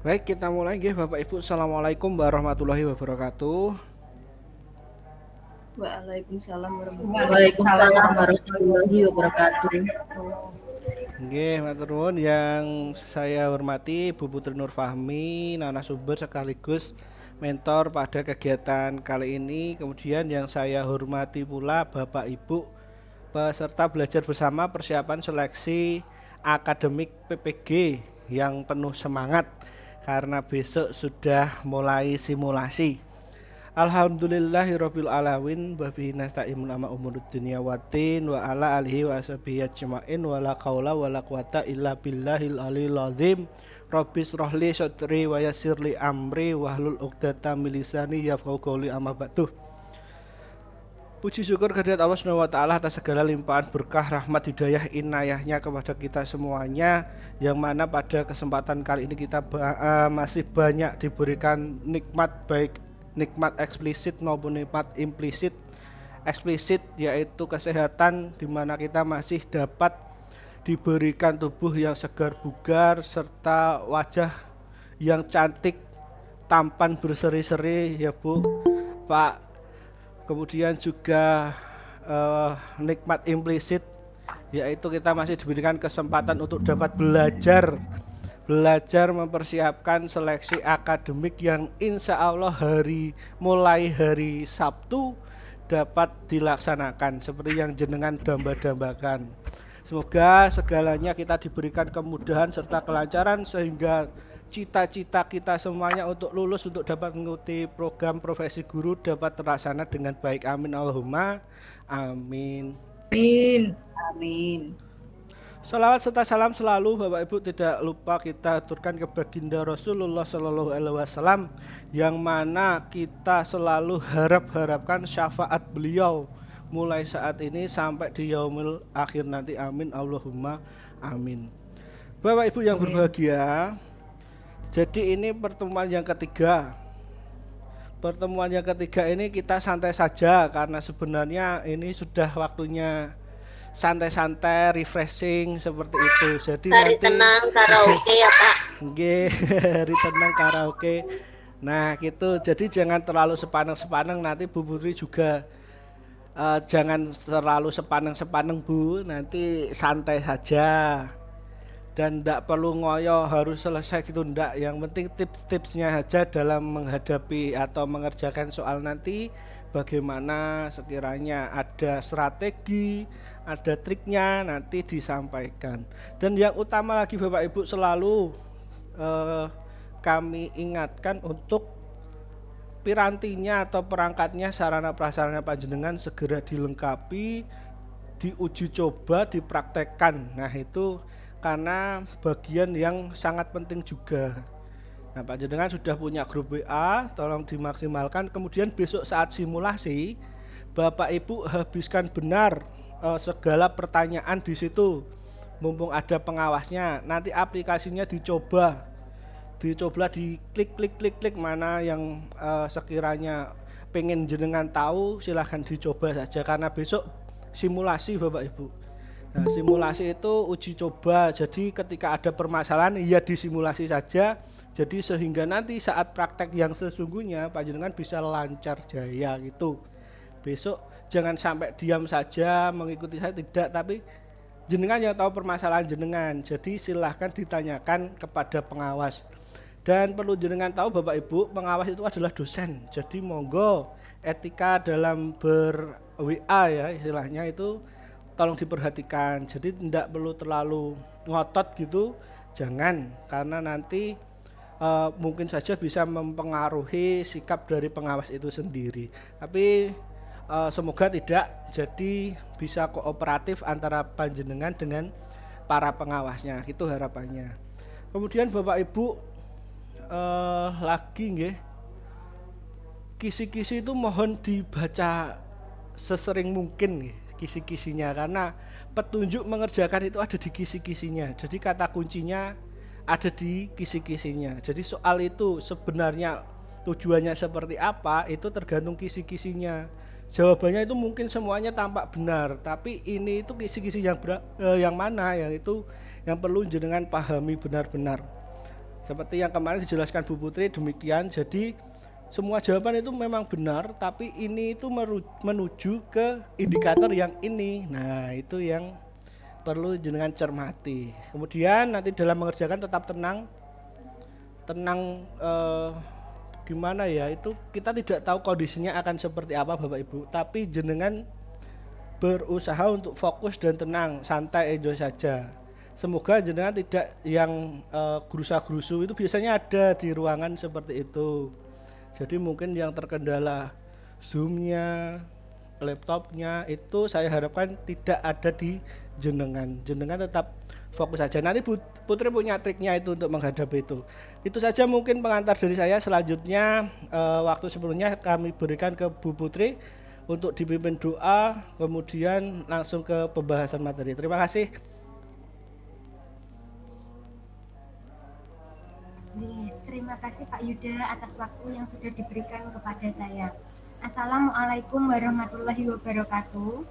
Baik, kita mulai nggih Bapak Ibu. Assalamualaikum warahmatullahi wabarakatuh. Waalaikumsalam warahmatullahi Waalaikumsalam warahmatullahi wabarakatuh. Nggih, matur nuwun yang saya hormati Bu Putri Nur Fahmi, narasumber sekaligus mentor pada kegiatan kali ini. Kemudian yang saya hormati pula Bapak Ibu peserta belajar bersama persiapan seleksi akademik PPG yang penuh semangat karena besok sudah mulai simulasi. Alhamdulillahirabbil alamin wa bihi nasta'imun ama umurud dunya waddin wa ala alihi wa ashabihi ajmain wa la qaula wa la quwata illa billahil aliyil azim. Rabbis rohli sadri wa yassirli amri wahlul 'uqdatam min lisani yafqahu qawli amma ba'du. Puji syukur kehadirat Allah Subhanahu wa taala atas segala limpahan berkah, rahmat, hidayah, inayahnya kepada kita semuanya, yang mana pada kesempatan kali ini kita masih banyak diberikan nikmat, baik nikmat eksplisit maupun nikmat implisit. Eksplisit yaitu kesehatan, di mana kita masih dapat diberikan tubuh yang segar bugar serta wajah yang cantik, tampan berseri-seri ya Bu, Pak. Kemudian juga nikmat implisit yaitu kita masih diberikan kesempatan untuk dapat belajar mempersiapkan seleksi akademik yang insya Allah mulai hari Sabtu dapat dilaksanakan seperti yang jenengan damba-dambakan. Semoga segalanya kita diberikan kemudahan serta kelancaran sehingga cita-cita kita semuanya untuk lulus untuk dapat mengikuti program profesi guru dapat terlaksana dengan baik. Amin Allahumma amin. Amin. Amin. Salawat serta salam selalu Bapak Ibu tidak lupa kita aturkan ke baginda Rasulullah Shallallahu Alaihi Wasallam, yang mana kita selalu harapkan syafaat beliau mulai saat ini sampai di yaumil akhir nanti. Amin Allahumma amin. Bapak Ibu yang berbahagia, jadi ini pertemuan yang ketiga. Pertemuan yang ketiga ini kita santai saja karena sebenarnya ini sudah waktunya santai-santai, refreshing seperti itu. Jadi hari nanti tenang karaoke ya Pak. nggih, hari tenang karaoke. Nah, gitu. Jadi jangan terlalu sepaneng-sepaneng, nanti Bu Putri juga jangan terlalu sepaneng-sepaneng Bu, nanti santai saja. Dan tidak perlu ngoyo harus selesai gitu, ndak. Yang penting tips-tipsnya aja dalam menghadapi atau mengerjakan soal nanti, bagaimana sekiranya ada strategi, ada triknya nanti disampaikan. Dan yang utama lagi Bapak Ibu selalu kami ingatkan untuk pirantinya atau perangkatnya, sarana prasarana panjenengan segera dilengkapi, diuji coba, dipraktekkan. Nah itu karena bagian yang sangat penting juga. Nah panjenengan sudah punya grup WA, tolong dimaksimalkan. Kemudian besok saat simulasi Bapak Ibu habiskan benar segala pertanyaan di situ. Mumpung ada pengawasnya, nanti aplikasinya dicoba di klik mana yang sekiranya pengen jenengan tahu, silahkan dicoba saja karena besok simulasi Bapak Ibu. Nah, simulasi itu uji coba, jadi ketika ada permasalahan ya disimulasi saja, jadi sehingga nanti saat praktek yang sesungguhnya panjenengan bisa lancar jaya gitu. Besok jangan sampai diam saja mengikuti saya, tidak, tapi jenengan yang tahu permasalahan jenengan, jadi silahkan ditanyakan kepada pengawas. Dan perlu jenengan tahu Bapak Ibu, pengawas itu adalah dosen. Jadi monggo etika dalam ber WA ya istilahnya itu tolong diperhatikan. Jadi tidak perlu terlalu ngotot gitu, jangan, karena nanti mungkin saja bisa mempengaruhi sikap dari pengawas itu sendiri. Tapi semoga tidak, jadi bisa kooperatif antara panjenengan dengan para pengawasnya, itu harapannya. Kemudian Bapak Ibu lagi nggih, kisi-kisi itu mohon dibaca sesering mungkin nggih, kisi-kisinya, karena petunjuk mengerjakan itu ada di kisi-kisinya. Jadi kata kuncinya ada di kisi-kisinya. Jadi soal itu sebenarnya tujuannya seperti apa itu tergantung kisi-kisinya. Jawabannya itu mungkin semuanya tampak benar, tapi ini itu kisi-kisi yang mana yang itu yang perlu jenengan pahami benar-benar. Seperti yang kemarin dijelaskan Bu Putri demikian. Jadi semua jawaban itu memang benar, tapi ini itu menuju ke indikator yang ini. Nah, itu yang perlu jenengan cermati. Kemudian nanti dalam mengerjakan tetap tenang. Tenang gimana ya? Itu kita tidak tahu kondisinya akan seperti apa Bapak Ibu, tapi jenengan berusaha untuk fokus dan tenang, santai, enjoy saja. Semoga jenengan tidak yang gerusa-gerusu, itu biasanya ada di ruangan seperti itu. Jadi mungkin yang terkendala zoomnya, laptopnya, itu saya harapkan tidak ada di jenengan tetap fokus saja. Nanti Bu Putri punya triknya itu untuk menghadapi itu saja mungkin pengantar dari saya. Selanjutnya waktu sebelumnya kami berikan ke Bu Putri untuk dipimpin doa, kemudian langsung ke pembahasan materi. Terima kasih. Terima kasih Pak Yuda atas waktu yang sudah diberikan kepada saya. Assalamualaikum warahmatullahi wabarakatuh.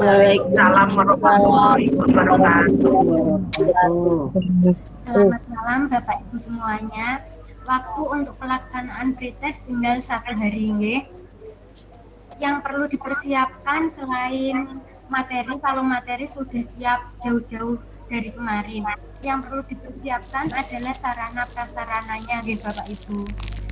Waalaikumsalam warahmatullahi wabarakatuh. Selamat malam Bapak Ibu semuanya. Waktu untuk pelaksanaan pretest tinggal 1 hari nggih. Yang perlu dipersiapkan selain materi, kalau materi sudah siap jauh-jauh dari kemarin. Yang perlu dipersiapkan adalah sarana prasarananya nggih Bapak Ibu.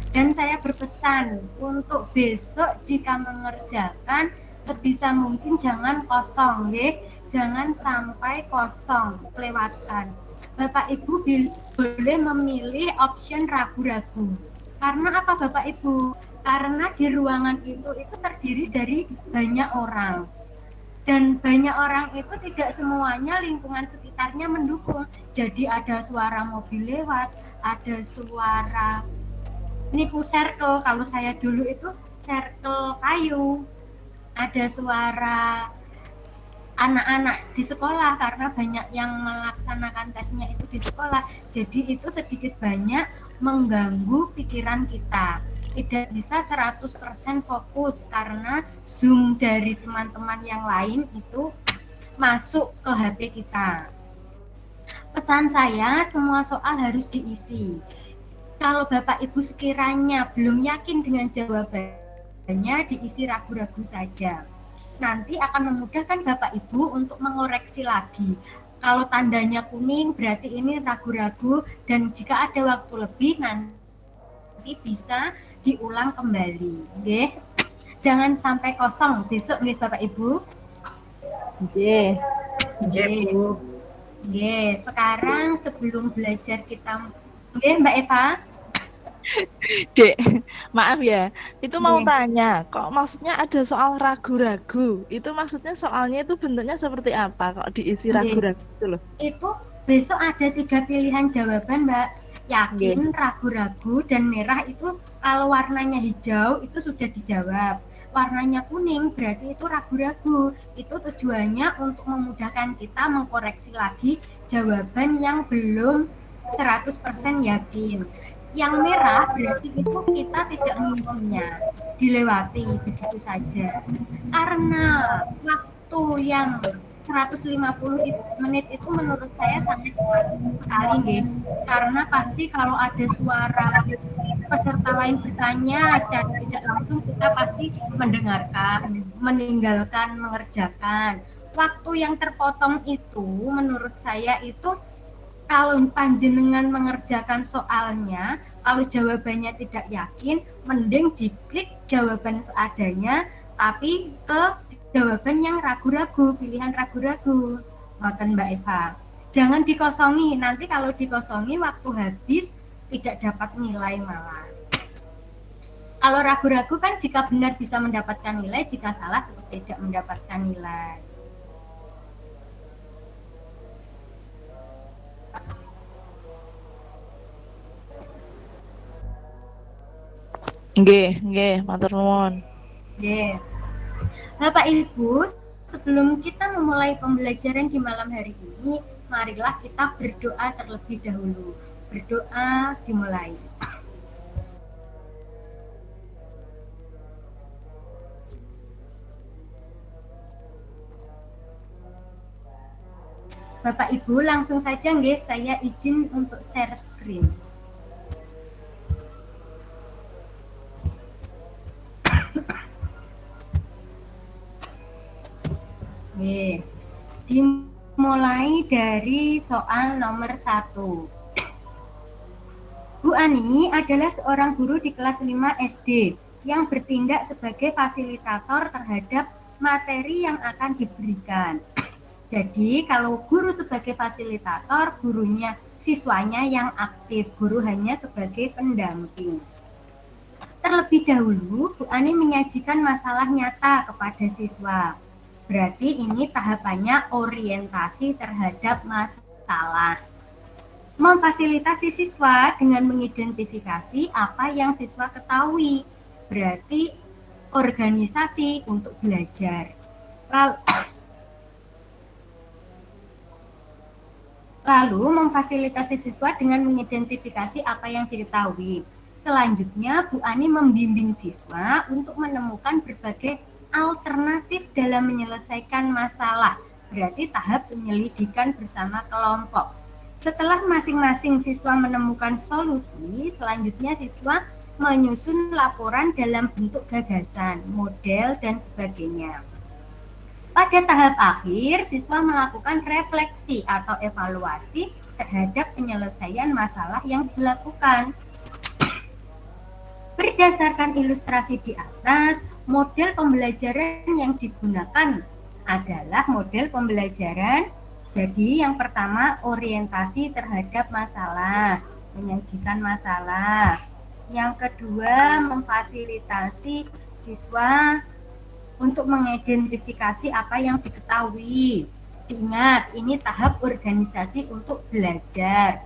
Dan saya berpesan untuk besok jika mengerjakan sebisa mungkin jangan kosong nggih. Jangan sampai kosong, kelewatan. Bapak Ibu boleh memilih option ragu-ragu. Karena apa Bapak Ibu? Karena di ruangan itu terdiri dari banyak orang. Dan banyak orang itu tidak semuanya lingkungan sekitarnya mendukung. Jadi ada suara mobil lewat, ada suara niku circle, kalau saya dulu itu circle kayu. Ada suara anak-anak di sekolah karena banyak yang melaksanakan tesnya itu di sekolah. Jadi itu sedikit banyak mengganggu pikiran kita. Tidak bisa 100% fokus karena Zoom dari teman-teman yang lain itu masuk ke HP kita. Pesan saya, semua soal harus diisi. Kalau Bapak Ibu sekiranya belum yakin dengan jawabannya, diisi ragu-ragu saja. Nanti akan memudahkan Bapak Ibu untuk mengoreksi lagi. Kalau tandanya kuning berarti ini ragu-ragu, dan jika ada waktu lebih nanti bisa diulang kembali, nggih. Jangan sampai kosong besok nggih Bapak Ibu. Nggih. Nggih, sekarang sebelum belajar kita nggih Mbak Eva. Dek, maaf ya, itu mau tanya, kok maksudnya ada soal ragu-ragu? Itu maksudnya soalnya itu bentuknya seperti apa? Kok diisi ragu-ragu itu loh? Itu besok ada 3 pilihan jawaban Mbak. Yakin, ragu-ragu, dan merah itu kalau warnanya hijau itu sudah dijawab. Warnanya kuning berarti itu ragu-ragu. Itu tujuannya untuk memudahkan kita mengkoreksi lagi jawaban yang belum 100% yakin. Yang merah berarti itu kita tidak mengisinya, dilewati begitu saja. Karena waktu yang 150 menit itu menurut saya sangat cepat sekali nggih. Karena pasti kalau ada suara peserta lain bertanya secara tidak langsung, kita pasti mendengarkan, meninggalkan mengerjakan. Waktu yang terpotong itu menurut saya itu kalau panjenengan mengerjakan soalnya, kalau jawabannya tidak yakin, mending diklik jawaban seadanya, tapi ke jawaban yang ragu-ragu, pilihan ragu-ragu. Ngoten Mbak Eva. Jangan dikosongi, nanti kalau dikosongi waktu habis tidak dapat nilai malah. Kalau ragu-ragu kan jika benar bisa mendapatkan nilai, jika salah tetap tidak mendapatkan nilai. Nggih, matur nuwun. Nggih. Bapak Ibu, sebelum kita memulai pembelajaran di malam hari ini, marilah kita berdoa terlebih dahulu. Berdoa dimulai. Bapak Ibu langsung saja nggih, saya izin untuk share screen. Oke. Dimulai dari soal nomor 1. Bu Ani adalah seorang guru di kelas 5 SD yang bertindak sebagai fasilitator terhadap materi yang akan diberikan. Jadi kalau guru sebagai fasilitator, siswanya yang aktif, guru hanya sebagai pendamping. Terlebih dahulu, Bu Ani menyajikan masalah nyata kepada siswa. Berarti ini tahapannya orientasi terhadap masalah. Memfasilitasi siswa dengan mengidentifikasi apa yang siswa ketahui. Berarti organisasi untuk belajar. Lalu memfasilitasi siswa dengan mengidentifikasi apa yang diketahui. Selanjutnya, Bu Ani membimbing siswa untuk menemukan berbagai alternatif dalam menyelesaikan masalah. Berarti tahap penyelidikan bersama kelompok. Setelah masing-masing siswa menemukan solusi, selanjutnya siswa menyusun laporan dalam bentuk gagasan, model, dan sebagainya. Pada tahap akhir, siswa melakukan refleksi atau evaluasi terhadap penyelesaian masalah yang dilakukan. Berdasarkan ilustrasi di atas, model pembelajaran yang digunakan adalah model pembelajaran. Jadi yang pertama orientasi terhadap masalah, menyajikan masalah. Yang kedua memfasilitasi siswa untuk mengidentifikasi apa yang diketahui. Ingat, ini tahap organisasi untuk belajar.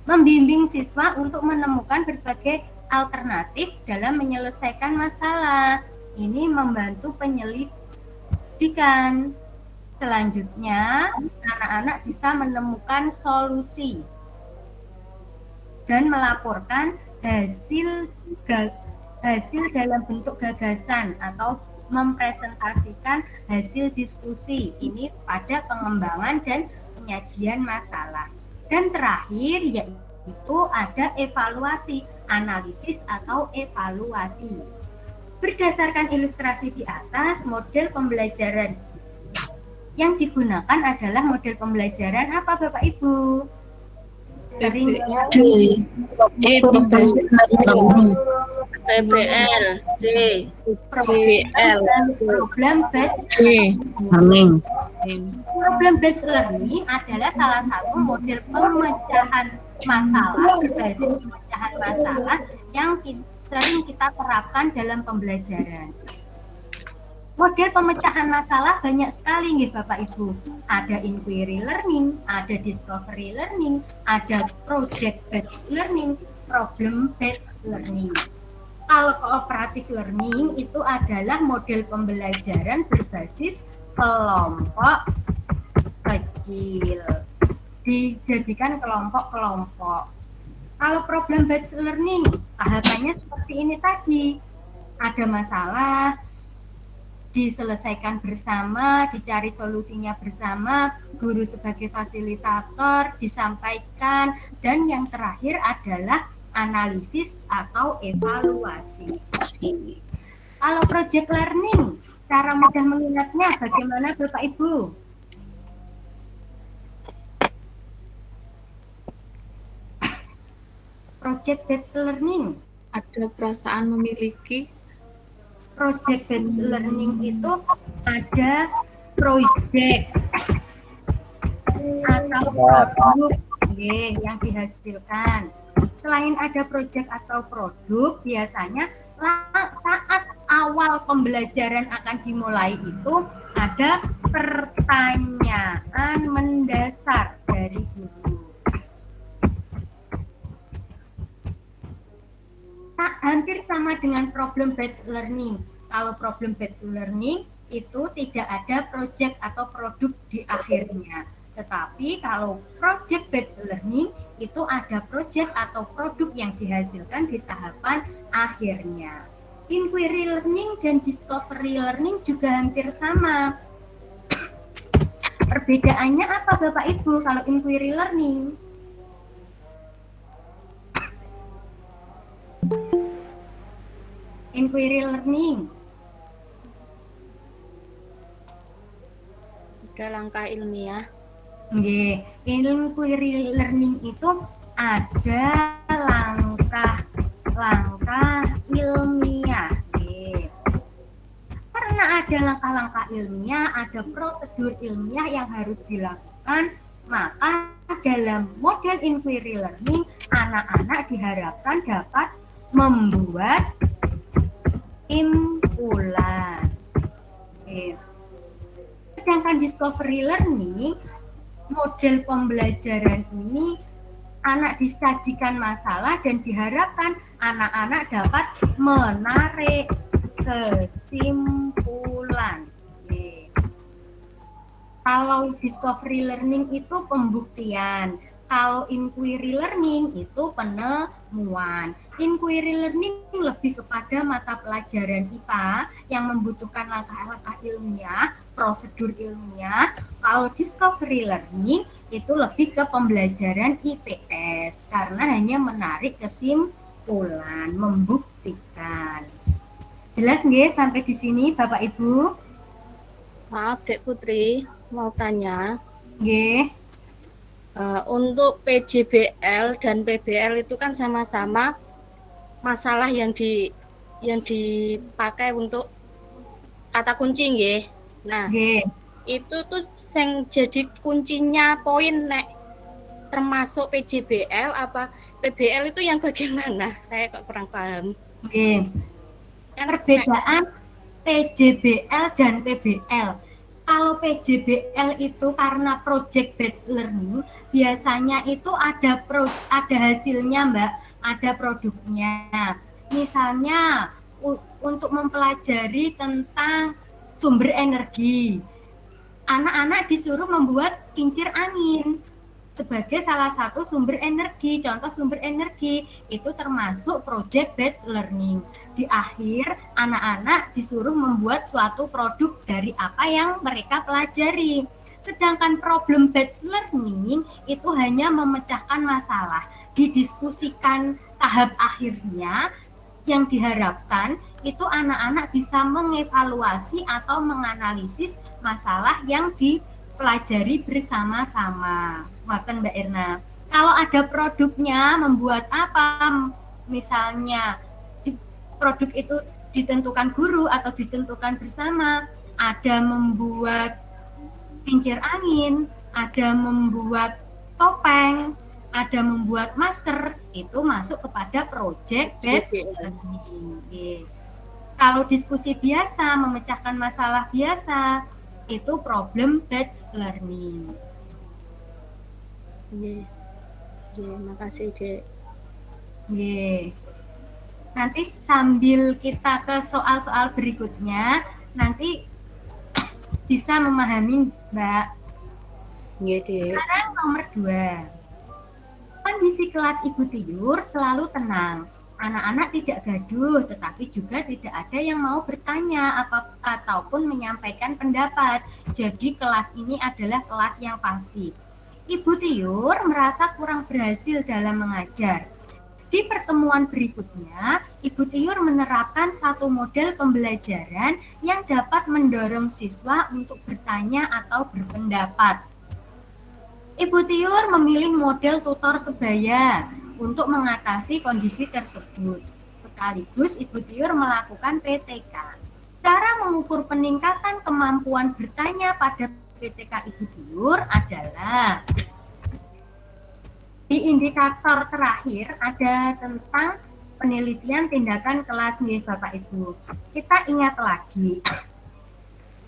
Membimbing siswa untuk menemukan berbagai alternatif dalam menyelesaikan masalah. Ini membantu penyelidikan. Selanjutnya, anak-anak bisa menemukan solusi dan melaporkan hasil dalam bentuk gagasan atau mempresentasikan hasil diskusi. Ini pada pengembangan dan penyajian masalah. Dan terakhir yaitu ada evaluasi, analisis atau evaluasi. Berdasarkan ilustrasi di atas, model pembelajaran yang digunakan adalah model pembelajaran apa Bapak Ibu? Sering PBL, C, problem based learning. Problem based learning adalah salah satu model pemecahan masalah berbasis pemecahan masalah yang sering kita terapkan dalam pembelajaran. Model pemecahan masalah banyak sekali nih Bapak Ibu. Ada inquiry learning, ada discovery learning, ada project based learning, problem based learning. Kalau cooperative learning itu adalah model pembelajaran berbasis kelompok kecil. Dijadikan kelompok-kelompok. Kalau problem based learning, tahapannya seperti ini tadi. Ada masalah, diselesaikan bersama, dicari solusinya bersama, guru sebagai fasilitator, disampaikan, dan yang terakhir adalah analisis atau evaluasi. Kalau project learning, cara mudah mengingatnya bagaimana Bapak Ibu? Project based learning. Ada perasaan memiliki. Project based learning itu ada project atau produk yang dihasilkan. Selain ada project atau produk, biasanya saat awal pembelajaran akan dimulai itu ada pertanyaan mendasar dari guru. Hampir sama dengan problem based learning. Kalau problem based learning itu tidak ada project atau produk di akhirnya. Tetapi kalau project based learning itu ada project atau produk yang dihasilkan di tahapan akhirnya. Inquiry learning dan discovery learning juga hampir sama. Perbedaannya apa Bapak Ibu kalau inquiry learning? Inquiry learning ada langkah ilmiah. Nggih, inquiry learning itu ada langkah-langkah ilmiah. Nggih. Karena ada langkah-langkah ilmiah, ada prosedur ilmiah yang harus dilakukan, maka dalam model inquiry learning, anak-anak diharapkan dapat membuat kesimpulan. Oke. Sedangkan discovery learning, model pembelajaran ini anak disajikan masalah dan diharapkan anak-anak dapat menarik kesimpulan. Oke. Kalau discovery learning itu pembuktian, kalau inquiry learning itu penemuan. Inquiry learning lebih kepada mata pelajaran IPA yang membutuhkan langkah-langkah ilmiah, prosedur ilmiah. Kalau discovery learning itu lebih ke pembelajaran IPS karena hanya menarik kesimpulan, membuktikan. Jelas nggih sampai di sini Bapak Ibu? Maaf Dek Putri, mau tanya. Nggih. Untuk PJBL dan PBL itu kan sama-sama masalah yang dipakai untuk kata kunci nggih. Nah, Nggih. itu tuh yang jadi kuncinya poin nek termasuk PJBL apa PBL itu yang bagaimana? Saya kok kurang paham. Oke. Perbedaan PJBL dan PBL. Kalau PJBL itu karena project based learning, biasanya itu ada hasilnya, Mbak, ada produknya. Misalnya untuk mempelajari tentang sumber energi, anak-anak disuruh membuat kincir angin sebagai salah satu sumber energi. Contoh sumber energi itu termasuk project based learning. Di akhir anak-anak disuruh membuat suatu produk dari apa yang mereka pelajari. Sedangkan problem based learning itu hanya memecahkan masalah, didiskusikan tahap akhirnya. Yang diharapkan itu anak-anak bisa mengevaluasi atau menganalisis masalah yang dipelajari bersama-sama. Makan Mbak Irna. Kalau ada produknya, membuat apa? Misalnya produk itu ditentukan guru atau ditentukan bersama. Ada membuat kincir angin, ada membuat topeng, ada membuat masker, itu masuk kepada project based learning. Kalau diskusi biasa, memecahkan masalah biasa, itu problem based learning. Makasih Dek. Nanti sambil kita ke soal-soal berikutnya, nanti bisa memahami Mbak. Sekarang nomor 2. Kondisi kelas Ibu Tiur selalu tenang. Anak-anak tidak gaduh, tetapi juga tidak ada yang mau bertanya ataupun menyampaikan pendapat. Jadi kelas ini adalah kelas yang pasif. Ibu Tiur merasa kurang berhasil dalam mengajar. Di pertemuan berikutnya, Ibu Tiur menerapkan satu model pembelajaran yang dapat mendorong siswa untuk bertanya atau berpendapat. Ibu Tiur memilih model tutor sebaya untuk mengatasi kondisi tersebut. Sekaligus Ibu Tiur melakukan PTK. Cara mengukur peningkatan kemampuan bertanya pada PTK Ibu Tiur adalah di indikator terakhir ada tentang penelitian tindakan kelas nih Bapak Ibu. Kita ingat lagi.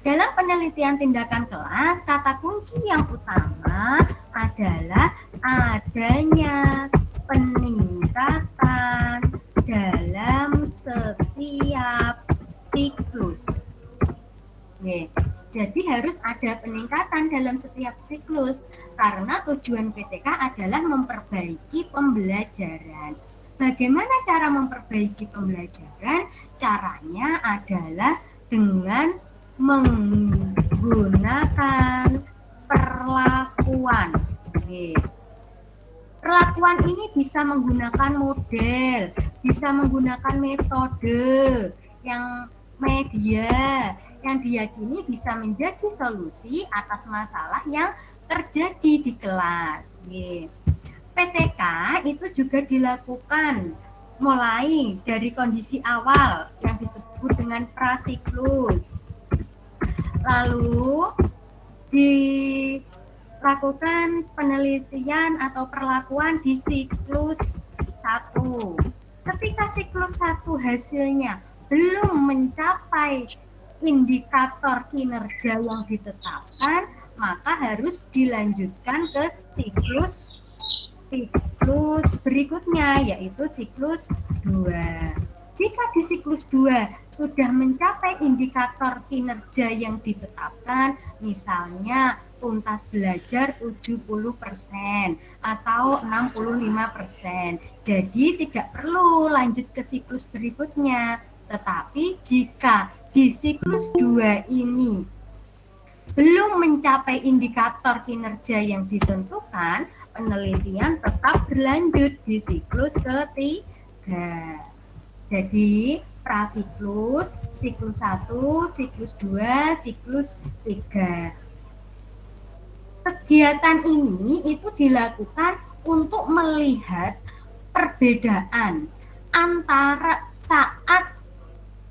Dalam penelitian tindakan kelas, kata kunci yang utama adalah adanya peningkatan dalam setiap siklus. Jadi harus ada peningkatan dalam setiap siklus karena tujuan PTK adalah memperbaiki pembelajaran. Bagaimana cara memperbaiki pembelajaran? Caranya adalah dengan menggunakan perlakuan. Perlakuan ini bisa menggunakan model, bisa menggunakan metode yang media, yang diyakini bisa menjadi solusi atas masalah yang terjadi di kelas. PTK itu juga dilakukan mulai dari kondisi awal yang disebut dengan prasiklus. Lalu dilakukan penelitian atau perlakuan di siklus 1. Ketika siklus 1 hasilnya belum mencapai indikator kinerja yang ditetapkan, maka harus dilanjutkan ke siklus berikutnya, yaitu siklus 2. Jika di siklus 2 sudah mencapai indikator kinerja yang ditetapkan, misalnya tuntas belajar 70% atau 65%, jadi tidak perlu lanjut ke siklus berikutnya. Tetapi jika di siklus 2 ini belum mencapai indikator kinerja yang ditentukan, penelitian tetap berlanjut di siklus ketiga. Jadi prasiklus, siklus 1, siklus 2, siklus 3. Kegiatan ini itu dilakukan untuk melihat perbedaan antara saat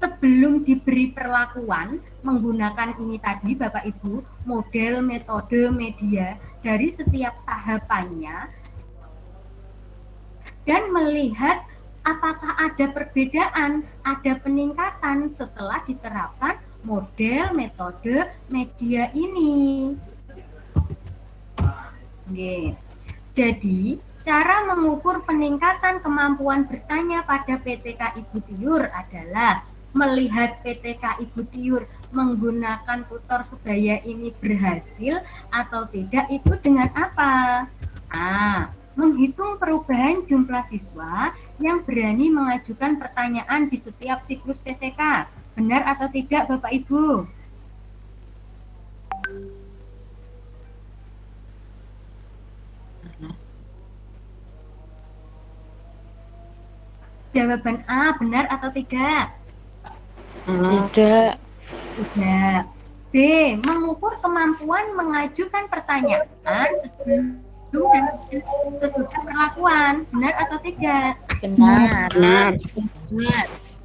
sebelum diberi perlakuan menggunakan ini tadi Bapak Ibu, model, metode, media dari setiap tahapannya, dan melihat apakah ada perbedaan, ada peningkatan setelah diterapkan model, metode, media ini. Jadi, cara mengukur peningkatan kemampuan bertanya pada PTK Ibu Tiur adalah melihat PTK Ibu Tiur menggunakan tutor sebaya ini berhasil atau tidak itu dengan apa? Menghitung perubahan jumlah siswa yang berani mengajukan pertanyaan di setiap siklus PTK. Benar atau tidak Bapak Ibu? Jawaban A, benar atau tidak? Tidak. Tidak. B, mengukur kemampuan mengajukan pertanyaan sebelum dan sesudah perlakuan. Benar atau tidak? Benar. Benar.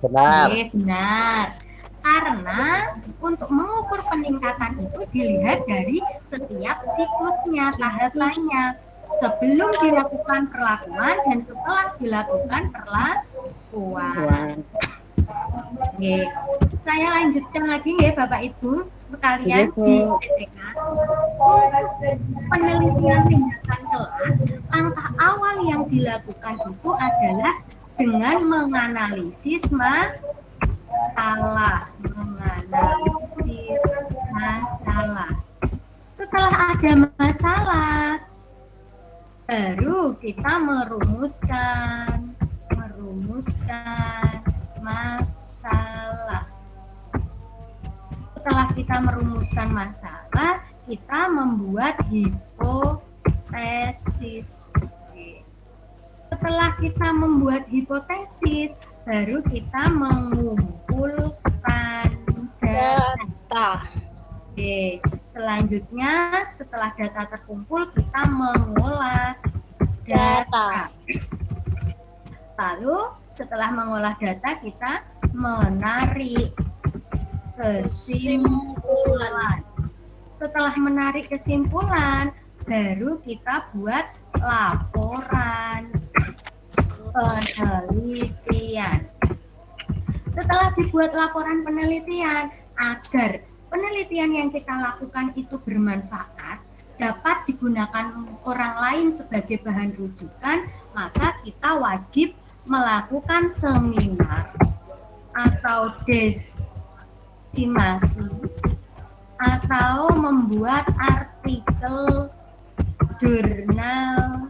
Oke, benar. Karena untuk mengukur peningkatan itu dilihat dari setiap siklusnya, tahapannya. Sebelum dilakukan perlakuan dan setelah dilakukan perlakuan. Oke, saya lanjutkan lagi ya Bapak Ibu sekalian di PTK. Penelitian tindakan kelas, langkah awal yang dilakukan itu adalah dengan menganalisis masalah. Setelah ada masalah, baru kita merumuskan masalah. Setelah kita merumuskan masalah, kita membuat hipotesis. Setelah kita membuat hipotesis, baru kita mengumpulkan data. Oke, selanjutnya setelah data terkumpul kita mengolah data. Lalu setelah mengolah data kita menarik kesimpulan. Setelah menarik kesimpulan baru kita buat laporan penelitian. Setelah dibuat laporan penelitian, agar penelitian yang kita lakukan itu bermanfaat, dapat digunakan orang lain sebagai bahan rujukan, maka kita wajib melakukan seminar atau destimasi atau membuat artikel jurnal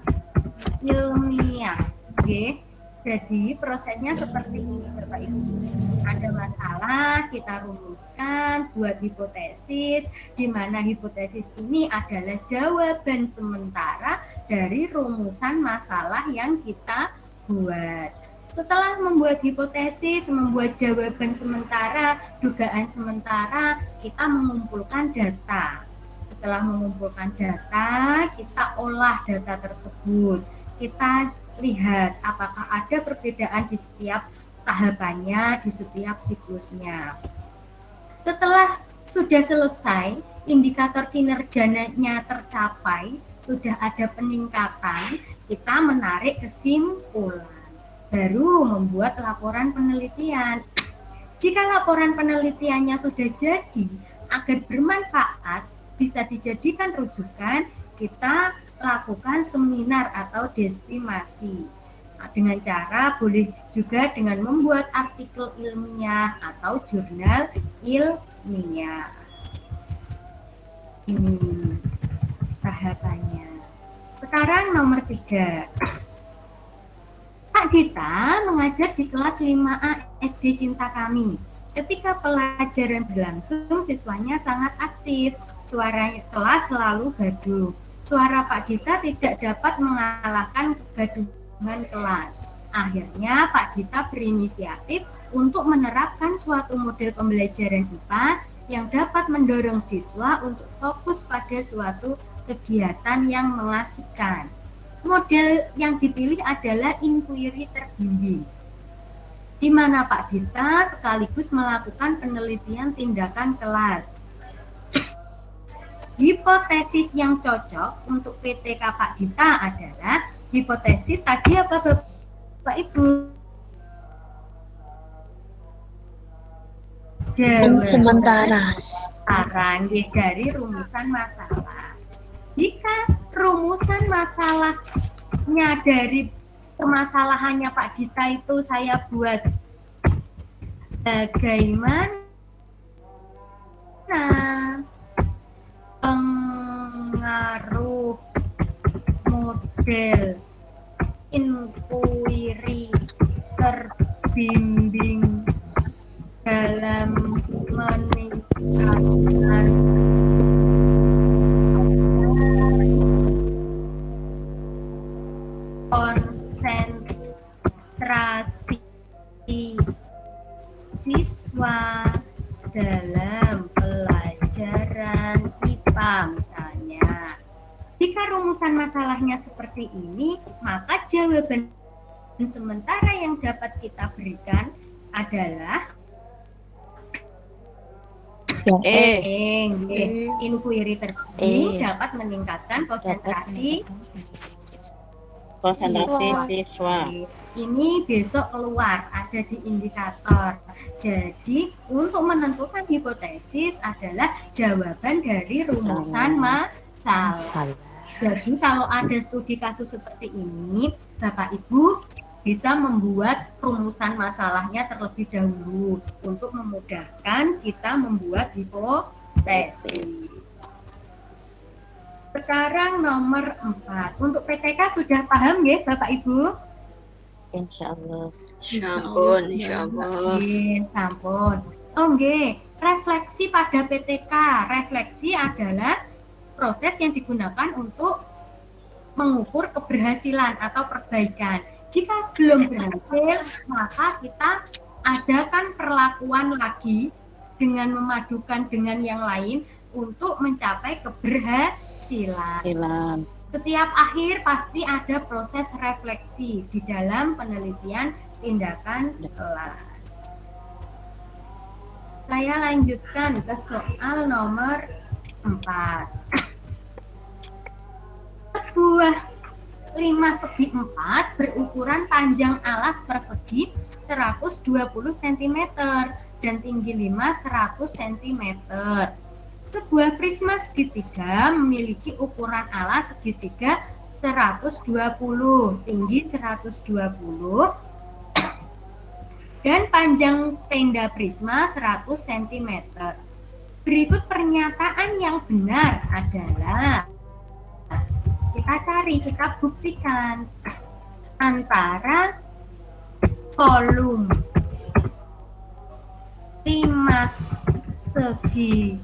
ilmiah. Oke. Jadi prosesnya seperti ini Bapak Ibu. Ada masalah, kita rumuskan, buat hipotesis, di mana hipotesis ini adalah jawaban sementara dari rumusan masalah yang kita buat. Setelah membuat hipotesis, membuat jawaban sementara, dugaan sementara, kita mengumpulkan data. Setelah mengumpulkan data, kita olah data tersebut. Kita lihat apakah ada perbedaan di setiap tahapannya, di setiap siklusnya. Setelah sudah selesai, indikator kinerjanya tercapai, sudah ada peningkatan, kita menarik kesimpulan. Baru membuat laporan penelitian. Jika laporan penelitiannya sudah jadi, agar bermanfaat, bisa dijadikan rujukan, kita lakukan seminar atau destimasi. Dengan cara boleh juga dengan membuat artikel ilmiah atau jurnal ilmiah. Ini tahapannya. Sekarang nomor 3. Pak Dita mengajar di kelas 5A SD Cinta Kami. Ketika pelajaran berlangsung, siswanya sangat aktif. Suara kelas selalu gaduh. Suara Pak Dita tidak dapat mengalahkan kegaduhan kelas. Akhirnya Pak Dita berinisiatif untuk menerapkan suatu model pembelajaran IPA yang dapat mendorong siswa untuk fokus pada suatu kegiatan yang mengasihkan. Model yang dipilih adalah inquiry terbimbing, di mana Pak Dita sekaligus melakukan penelitian tindakan kelas. Hipotesis yang cocok untuk PTK Pak Dita adalah hipotesis tadi apa Bapak Ibu? Sementara. Dari rumusan masalah. Jika rumusan masalahnya dari permasalahannya Pak Dita itu saya buat bagaimana pengaruh model inquiry terbimbing dalam meningkatkan konsentrasi siswa dalam pelajaran IPA misalnya. Jika rumusan masalahnya seperti ini, maka jawaban sementara yang dapat kita berikan adalah inquiry terbimbing dapat meningkatkan konsentrasi siswa. Ini besok keluar ada di indikator. Jadi untuk menentukan hipotesis adalah jawaban dari rumusan masalah. Jadi kalau ada studi kasus seperti ini, Bapak Ibu bisa membuat rumusan masalahnya terlebih dahulu untuk memudahkan kita membuat hipotesis. Sekarang nomor 4. Untuk PTK sudah paham ya Bapak Ibu? Insyaallah. Sampun. Refleksi pada PTK. Refleksi adalah proses yang digunakan untuk mengukur keberhasilan atau perbaikan. Jika belum berhasil, maka kita adakan perlakuan lagi dengan memadukan dengan yang lain untuk mencapai keberhasilan. Setiap akhir pasti ada proses refleksi di dalam penelitian tindakan kelas. Saya lanjutkan ke soal nomor 4. Sebuah 5 segi 4 berukuran panjang alas persegi 120 cm dan tinggi 100 cm. Sebuah prisma segitiga memiliki ukuran alas segitiga 120, tinggi 120, dan panjang tenda prisma 100 cm. Berikut pernyataan yang benar adalah, kita buktikan antara volume prisma segi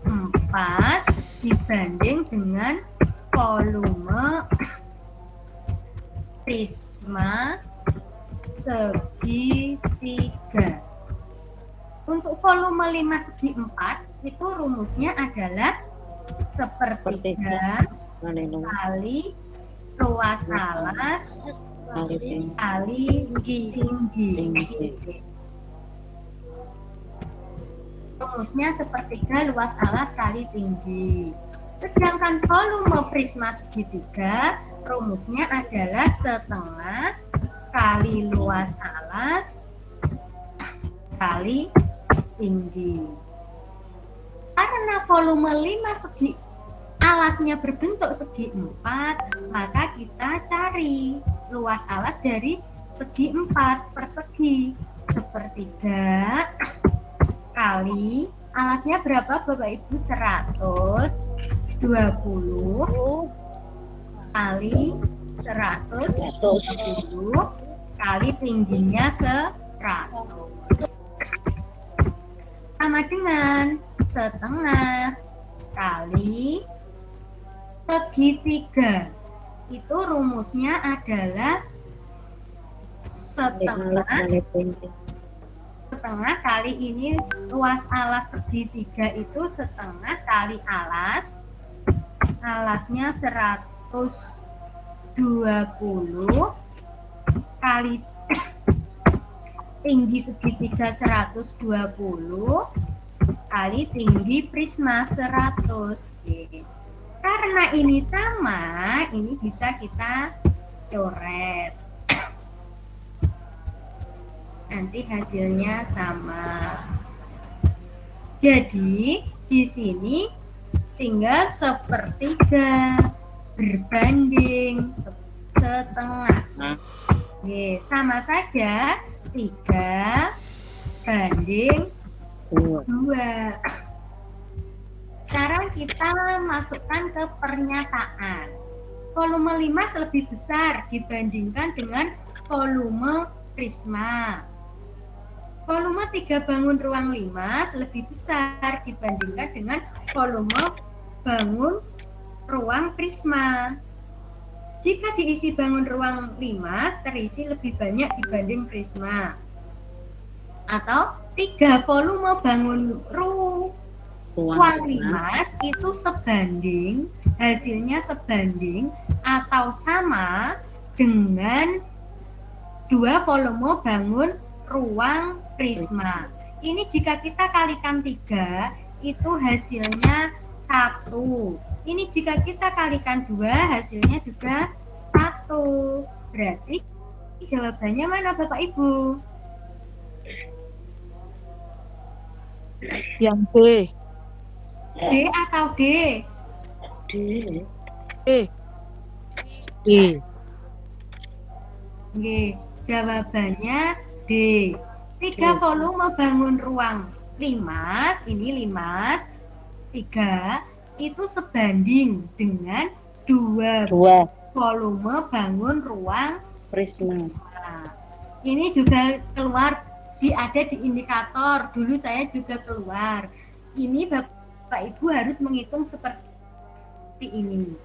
4 dibanding dengan volume prisma segitiga. Untuk volume 5 segi 4 itu rumusnya adalah sepertiga kali luas alas kali tinggi. Rumusnya sepertiga luas alas kali tinggi. Sedangkan volume prisma segitiga rumusnya adalah setengah kali luas alas kali tinggi. Karena volume 5 segi alasnya berbentuk segi 4, maka kita cari luas alas dari segi 4 persegi. Sepertiga kali alasnya berapa Bapak Ibu? 120 kali 120 kali tingginya 100 sama dengan setengah kali segitiga. Itu rumusnya adalah setengah kali ini luas alas segitiga itu setengah kali alasnya 120 kali tinggi segitiga 120 kali tinggi prisma 100. Karena ini sama, ini bisa kita coret. Nanti hasilnya sama. Jadi di sini tinggal sepertiga berbanding setengah. Oke, sama saja 3 banding 2. Sekarang kita masukkan ke pernyataan. Volume 5 lebih besar dibandingkan dengan volume prisma. Volume 3 bangun ruang 5 lebih besar dibandingkan dengan volume bangun ruang prisma. Jika diisi bangun ruang 5 terisi lebih banyak dibanding prisma. Atau 3 volume bangun ruang 5 itu sebanding, hasilnya sebanding atau sama dengan 2 volume bangun ruang prisma. Ini jika kita kalikan 3 itu hasilnya 1. Ini jika kita kalikan 2 hasilnya juga 1. Berarti jawabannya mana Bapak Ibu? Yang B. D atau D? B. Oke, jawabannya D. 3 volume bangun ruang 5, ini 5, 3 itu sebanding dengan 2 volume bangun ruang prisma. Ini juga keluar ada di indikator. Dulu saya juga keluar. Ini Bapak Ibu harus menghitung seperti ini.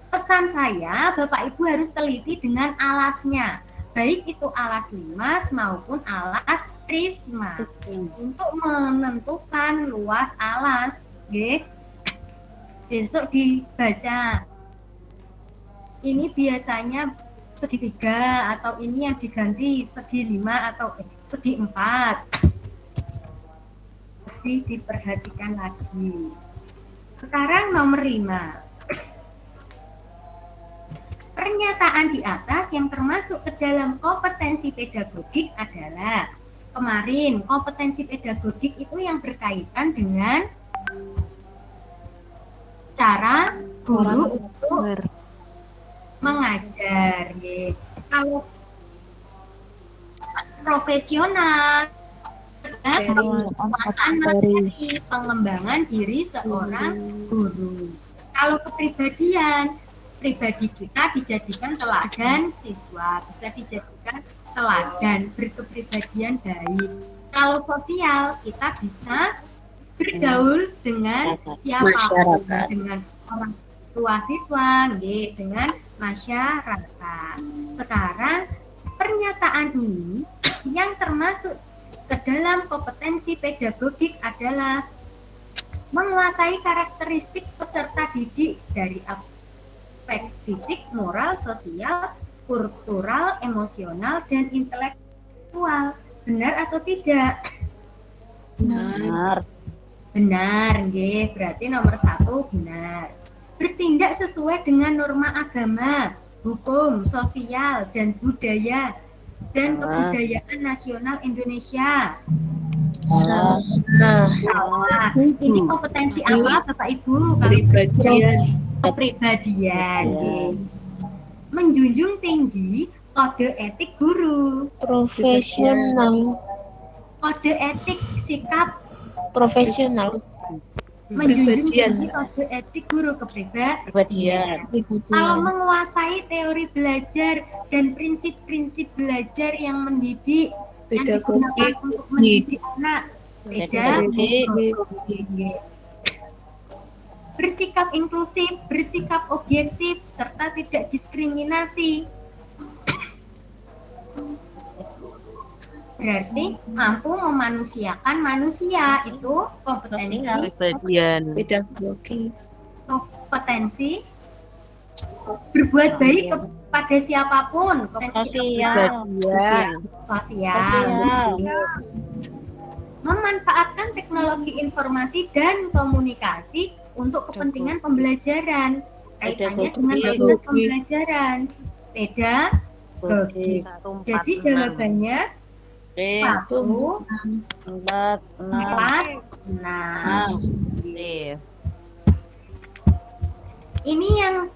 Pesan saya, Bapak Ibu harus teliti dengan alasnya. Baik itu alas limas maupun alas prisma. Untuk menentukan luas alas. Oke. Besok dibaca. Ini biasanya segitiga atau ini yang diganti segi 5 atau segi 4. Jadi diperhatikan lagi. Sekarang nomor 5. Pernyataan di atas yang termasuk ke dalam kompetensi pedagogik adalah kemarin kompetensi pedagogik itu yang berkaitan dengan cara guru untuk mengajar. Kalau profesional, penguasaan materi, pengembangan diri seorang guru. Kalau kepribadian, pribadi kita dijadikan teladan siswa, bisa dijadikan teladan berkepribadian baik. Kalau sosial, kita bisa bergaul dengan siapapun, dengan orang tua siswa, dengan masyarakat. Sekarang pernyataan pemetaan ini yang termasuk ke dalam kompetensi pedagogik adalah menguasai karakteristik peserta didik dari aspek fisik, moral, sosial, kultural, emosional, dan intelektual. Benar atau tidak? Benar. Benar, nggih. Berarti nomor 1 benar. Bertindak sesuai dengan norma agama, hukum, sosial, dan budaya dan kebudayaan nasional Indonesia. Salah. Salah. Ini kompetensi apa, Bapak Ibu? Kepribadian. Kepribadian. Menjunjung tinggi kode etik guru. Profesional. Kode etik sikap Profesional. menjunjung tinggi kode etik guru kepribadian. Kalau menguasai teori belajar dan prinsip-prinsip belajar yang mendidik, yang digunakan untuk mendidik anak, pedagogik. Bersikap inklusif, bersikap objektif, serta tidak diskriminasi. Berarti mampu memanusiakan manusia, itu kompetensi kompetensi berbuat baik kepada siapapun, kompetensi sosial. Memanfaatkan teknologi informasi dan komunikasi untuk kepentingan pembelajaran, kaitannya dengan kepentingan pembelajaran. Pedagogik. Jadi jawabannya 1, 4, 6. Ini yang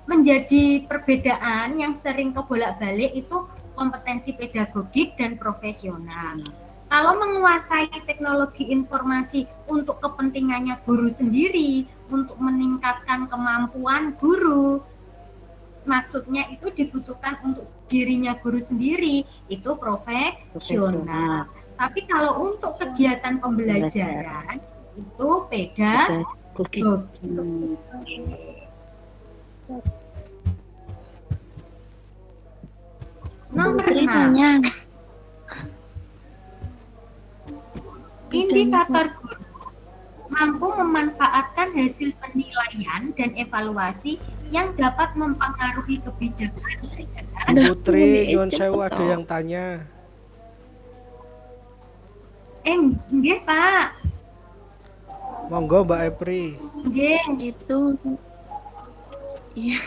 menjadi perbedaan yang sering kebolak-balik itu kompetensi pedagogik dan profesional. Kalau menguasai teknologi informasi untuk kepentingannya guru sendiri, untuk meningkatkan kemampuan guru, maksudnya itu dibutuhkan untuk dirinya guru sendiri, itu profesional. Tapi kalau untuk kegiatan pembelajaran itu pedagogik. Nomor 6. Indikator guru mampu memanfaatkan hasil penilaian dan evaluasi yang dapat mempengaruhi kebijakan. Putri, Nyuwun Sewu ada yang tanya. Nggih, Pak. Monggo Mbak Epri. Nggih. Itu ya,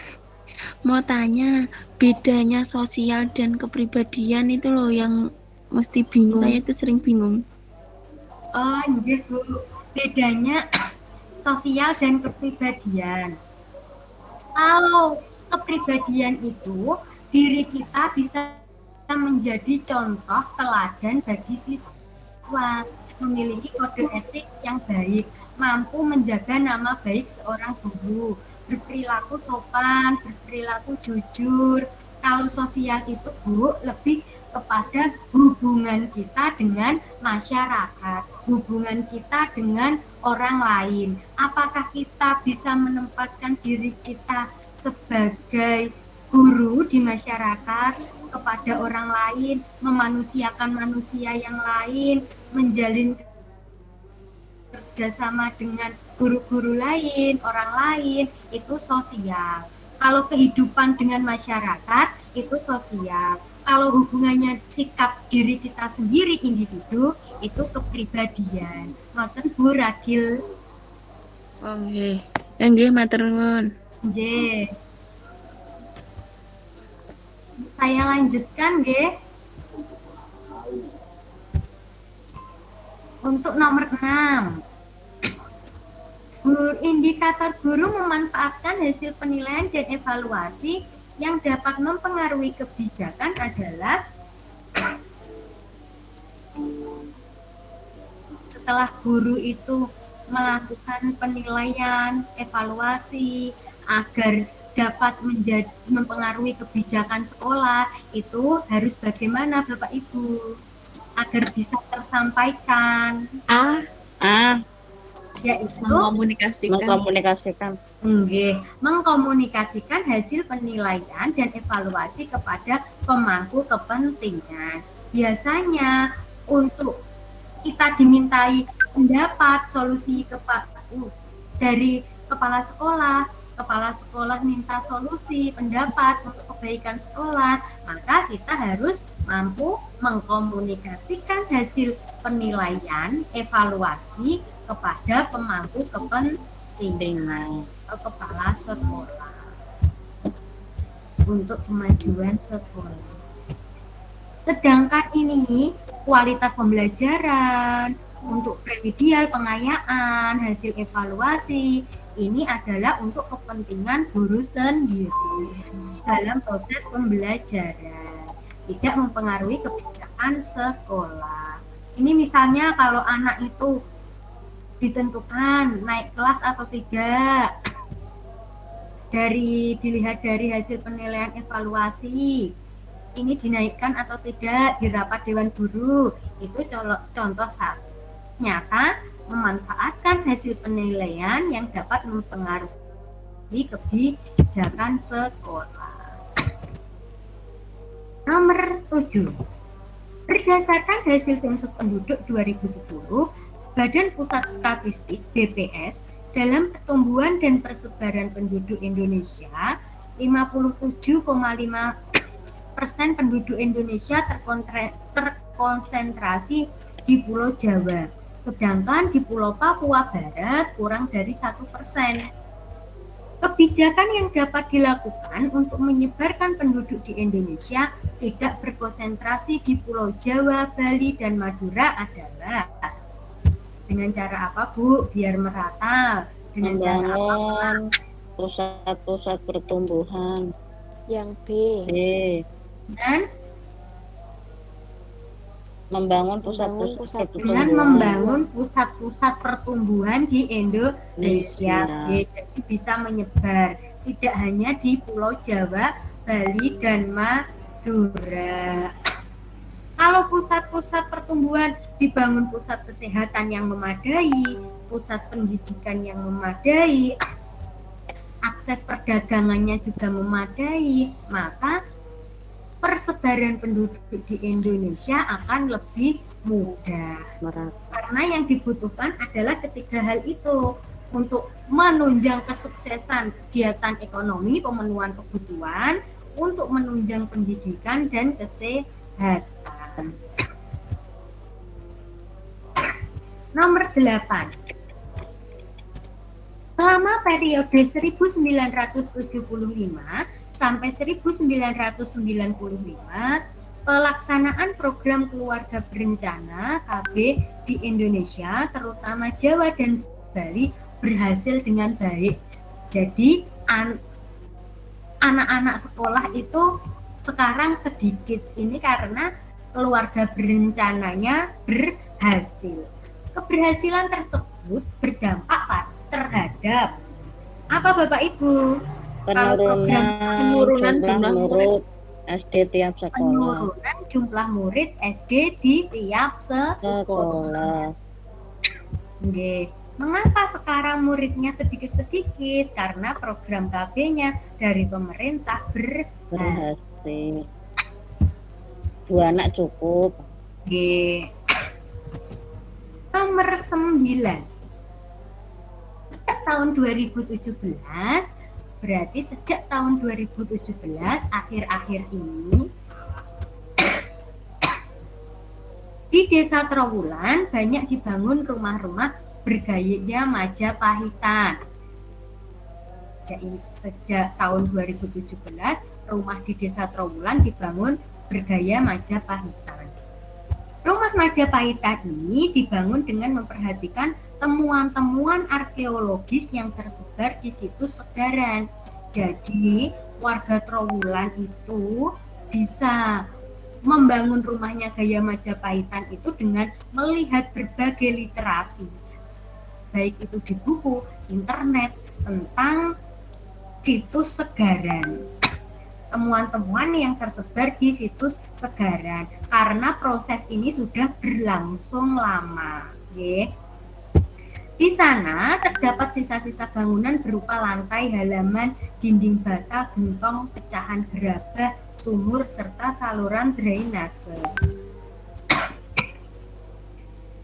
mau tanya bedanya sosial dan kepribadian itu loh yang mesti bingung. Saya itu sering bingung. Oh, nggih, Bu. Bedanya sosial dan kepribadian. Kalau kepribadian itu diri kita bisa menjadi contoh teladan bagi siswa, memiliki kode etik yang baik, mampu menjaga nama baik seorang guru, berperilaku sopan, berperilaku jujur. Kalau sosial itu, Bu, lebih kepada hubungan kita dengan masyarakat, hubungan kita dengan orang lain. Apakah kita bisa menempatkan diri kita sebagai guru di masyarakat kepada orang lain, memanusiakan manusia yang lain, menjalin kerjasama dengan guru-guru lain, orang lain, itu sosial. Kalau kehidupan dengan masyarakat, itu sosial. Kalau hubungannya sikap diri kita sendiri individu, itu kepribadian. Ngoten Bu Ragil. Oh nggih. Nggih matur nuwun. Nggih. Saya lanjutkan nggih. Untuk nomor 6. Indikator guru memanfaatkan hasil penilaian dan evaluasi yang dapat mempengaruhi kebijakan adalah setelah guru itu melakukan penilaian, evaluasi agar dapat mempengaruhi kebijakan sekolah, itu harus bagaimana Bapak Ibu agar bisa tersampaikan? yaitu mengkomunikasikan. Mengkomunikasikan hasil penilaian dan evaluasi kepada pemangku kepentingan. Biasanya untuk kita dimintai pendapat solusi dari kepala sekolah minta solusi pendapat untuk kebaikan sekolah, maka kita harus mampu mengkomunikasikan hasil penilaian evaluasi kepada pemangku kepentingan atau kepala sekolah untuk kemajuan sekolah. Sedangkan ini kualitas pembelajaran untuk remedial, pengayaan, hasil evaluasi ini adalah untuk kepentingan guru sendiri dalam proses pembelajaran, tidak mempengaruhi kebijakan sekolah. Ini misalnya kalau anak itu ditentukan naik kelas atau tidak, dilihat dari hasil penilaian evaluasi, ini dinaikkan atau tidak di rapat dewan guru, itu contoh nyata memanfaatkan hasil penilaian yang dapat mempengaruhi kebijakan sekolah. Nomor 7. Berdasarkan hasil sensus penduduk 2010, Badan Pusat Statistik BPS dalam pertumbuhan dan persebaran penduduk Indonesia, 57,5% penduduk Indonesia terkonsentrasi di Pulau Jawa, sedangkan di Pulau Papua Barat kurang dari 1%. Kebijakan yang dapat dilakukan untuk menyebarkan penduduk di Indonesia tidak berkonsentrasi di Pulau Jawa, Bali, dan Madura adalah dengan cara apa, Bu? Biar merata. Dengan cara apa? Pusat-pusat pertumbuhan. Yang B. Dan membangun pusat-pusat dengan membangun pusat-pusat pertumbuhan di Indonesia. Jadi bisa menyebar tidak hanya di Pulau Jawa, Bali, dan Madura. Kalau pusat-pusat pertumbuhan dibangun pusat kesehatan yang memadai, pusat pendidikan yang memadai, akses perdagangannya juga memadai, maka persebaran penduduk di Indonesia akan lebih mudah. Karena yang dibutuhkan adalah ketiga hal itu untuk menunjang kesuksesan kegiatan ekonomi, pemenuhan kebutuhan, untuk menunjang pendidikan dan kesehatan. Nomor 8. Selama periode 1975 sampai 1995, pelaksanaan program keluarga berencana KB di Indonesia, terutama Jawa dan Bali, berhasil dengan baik. Jadi anak-anak sekolah itu sekarang sedikit ini karena keluarga berencananya berhasil. Keberhasilan tersebut berdampak terhadap apa, Bapak Ibu? Penurunan jumlah murid SD tiap sekolah. Penurunan jumlah murid SD di tiap sekolah. Oke. Mengapa sekarang muridnya sedikit-sedikit? Karena program KB-nya dari pemerintah berhasil. 2 anak cukup. Oke. Nomor 9. Tahun 2017, berarti sejak tahun 2017 akhir-akhir ini di Desa Trowulan banyak dibangun rumah-rumah bergaya Majapahitan. Sejak tahun 2017 rumah di Desa Trowulan dibangun bergaya Majapahitan. Rumah Majapahitan ini dibangun dengan memperhatikan temuan-temuan arkeologis yang tersebar di situs Segaran. Jadi warga Trowulan itu bisa membangun rumahnya gaya Majapahitan itu dengan melihat berbagai literasi, baik itu di buku, internet, tentang situs Segaran. Temuan-temuan yang tersebar di situs Segaran, karena proses ini sudah berlangsung lama. Di sana terdapat sisa-sisa bangunan berupa lantai, halaman, dinding bata, gentong, pecahan gerabah, sumur, serta saluran drainase.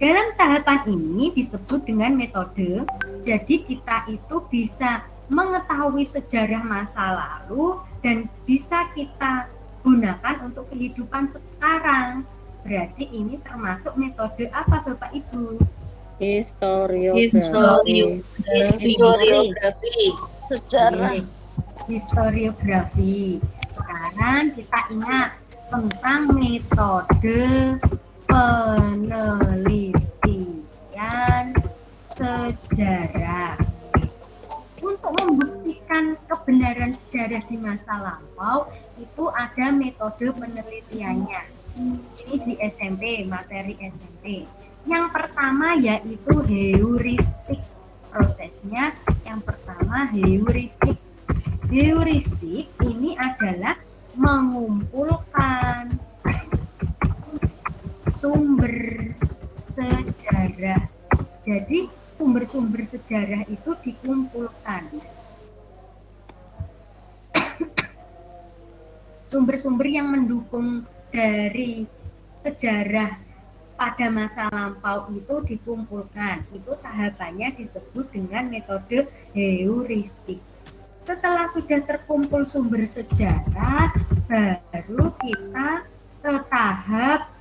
Dalam tahapan ini disebut dengan metode. Jadi kita itu bisa mengetahui sejarah masa lalu dan bisa kita gunakan untuk kehidupan sekarang. Berarti ini termasuk metode apa Bapak Ibu? Historiografi. Sejarah. Historiografi. Sekarang kita ingat tentang metode penelitian sejarah. Untuk membuktikan kebenaran sejarah di masa lampau itu ada metode penelitiannya. Ini di SMP, materi SMP. Yang pertama yaitu heuristik. Prosesnya yang pertama heuristik. Heuristik ini adalah mengumpulkan sumber sejarah. Jadi sumber-sumber sejarah itu dikumpulkan. Sumber-sumber yang mendukung dari sejarah pada masa lampau itu dikumpulkan. Itu tahapannya disebut dengan metode heuristik. Setelah sudah terkumpul sumber sejarah, baru kita ke tahap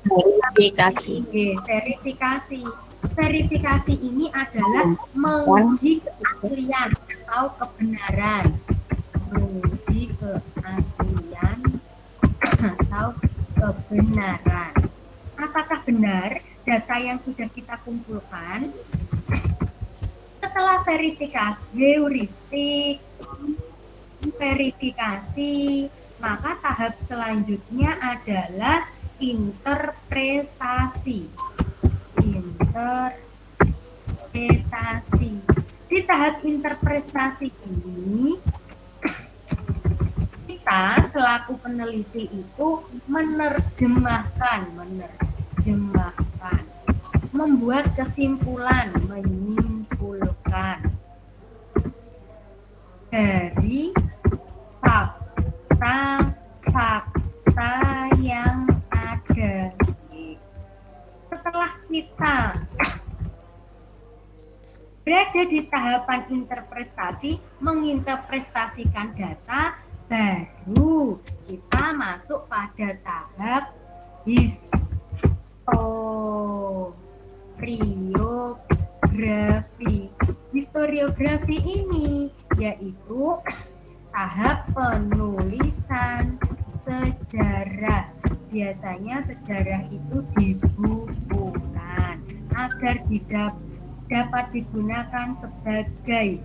Verifikasi. verifikasi. Verifikasi ini adalah menguji keaslian atau kebenaran. Menguji keaslian atau kebenaran. Apakah benar data yang sudah kita kumpulkan? Setelah verifikasi, heuristik, verifikasi, maka tahap selanjutnya adalah interpretasi. Interpretasi. Di tahap interpretasi ini, kita selaku peneliti itu menerjemahkan, membuat kesimpulan, menyimpulkan dari fakta yang ada. Setelah kita berada di tahapan interpretasi, menginterpretasikan data, baru kita masuk pada tahap historiografi. Historiografi ini yaitu tahap penulisan sejarah. Biasanya sejarah itu dibukukan agar dapat digunakan sebagai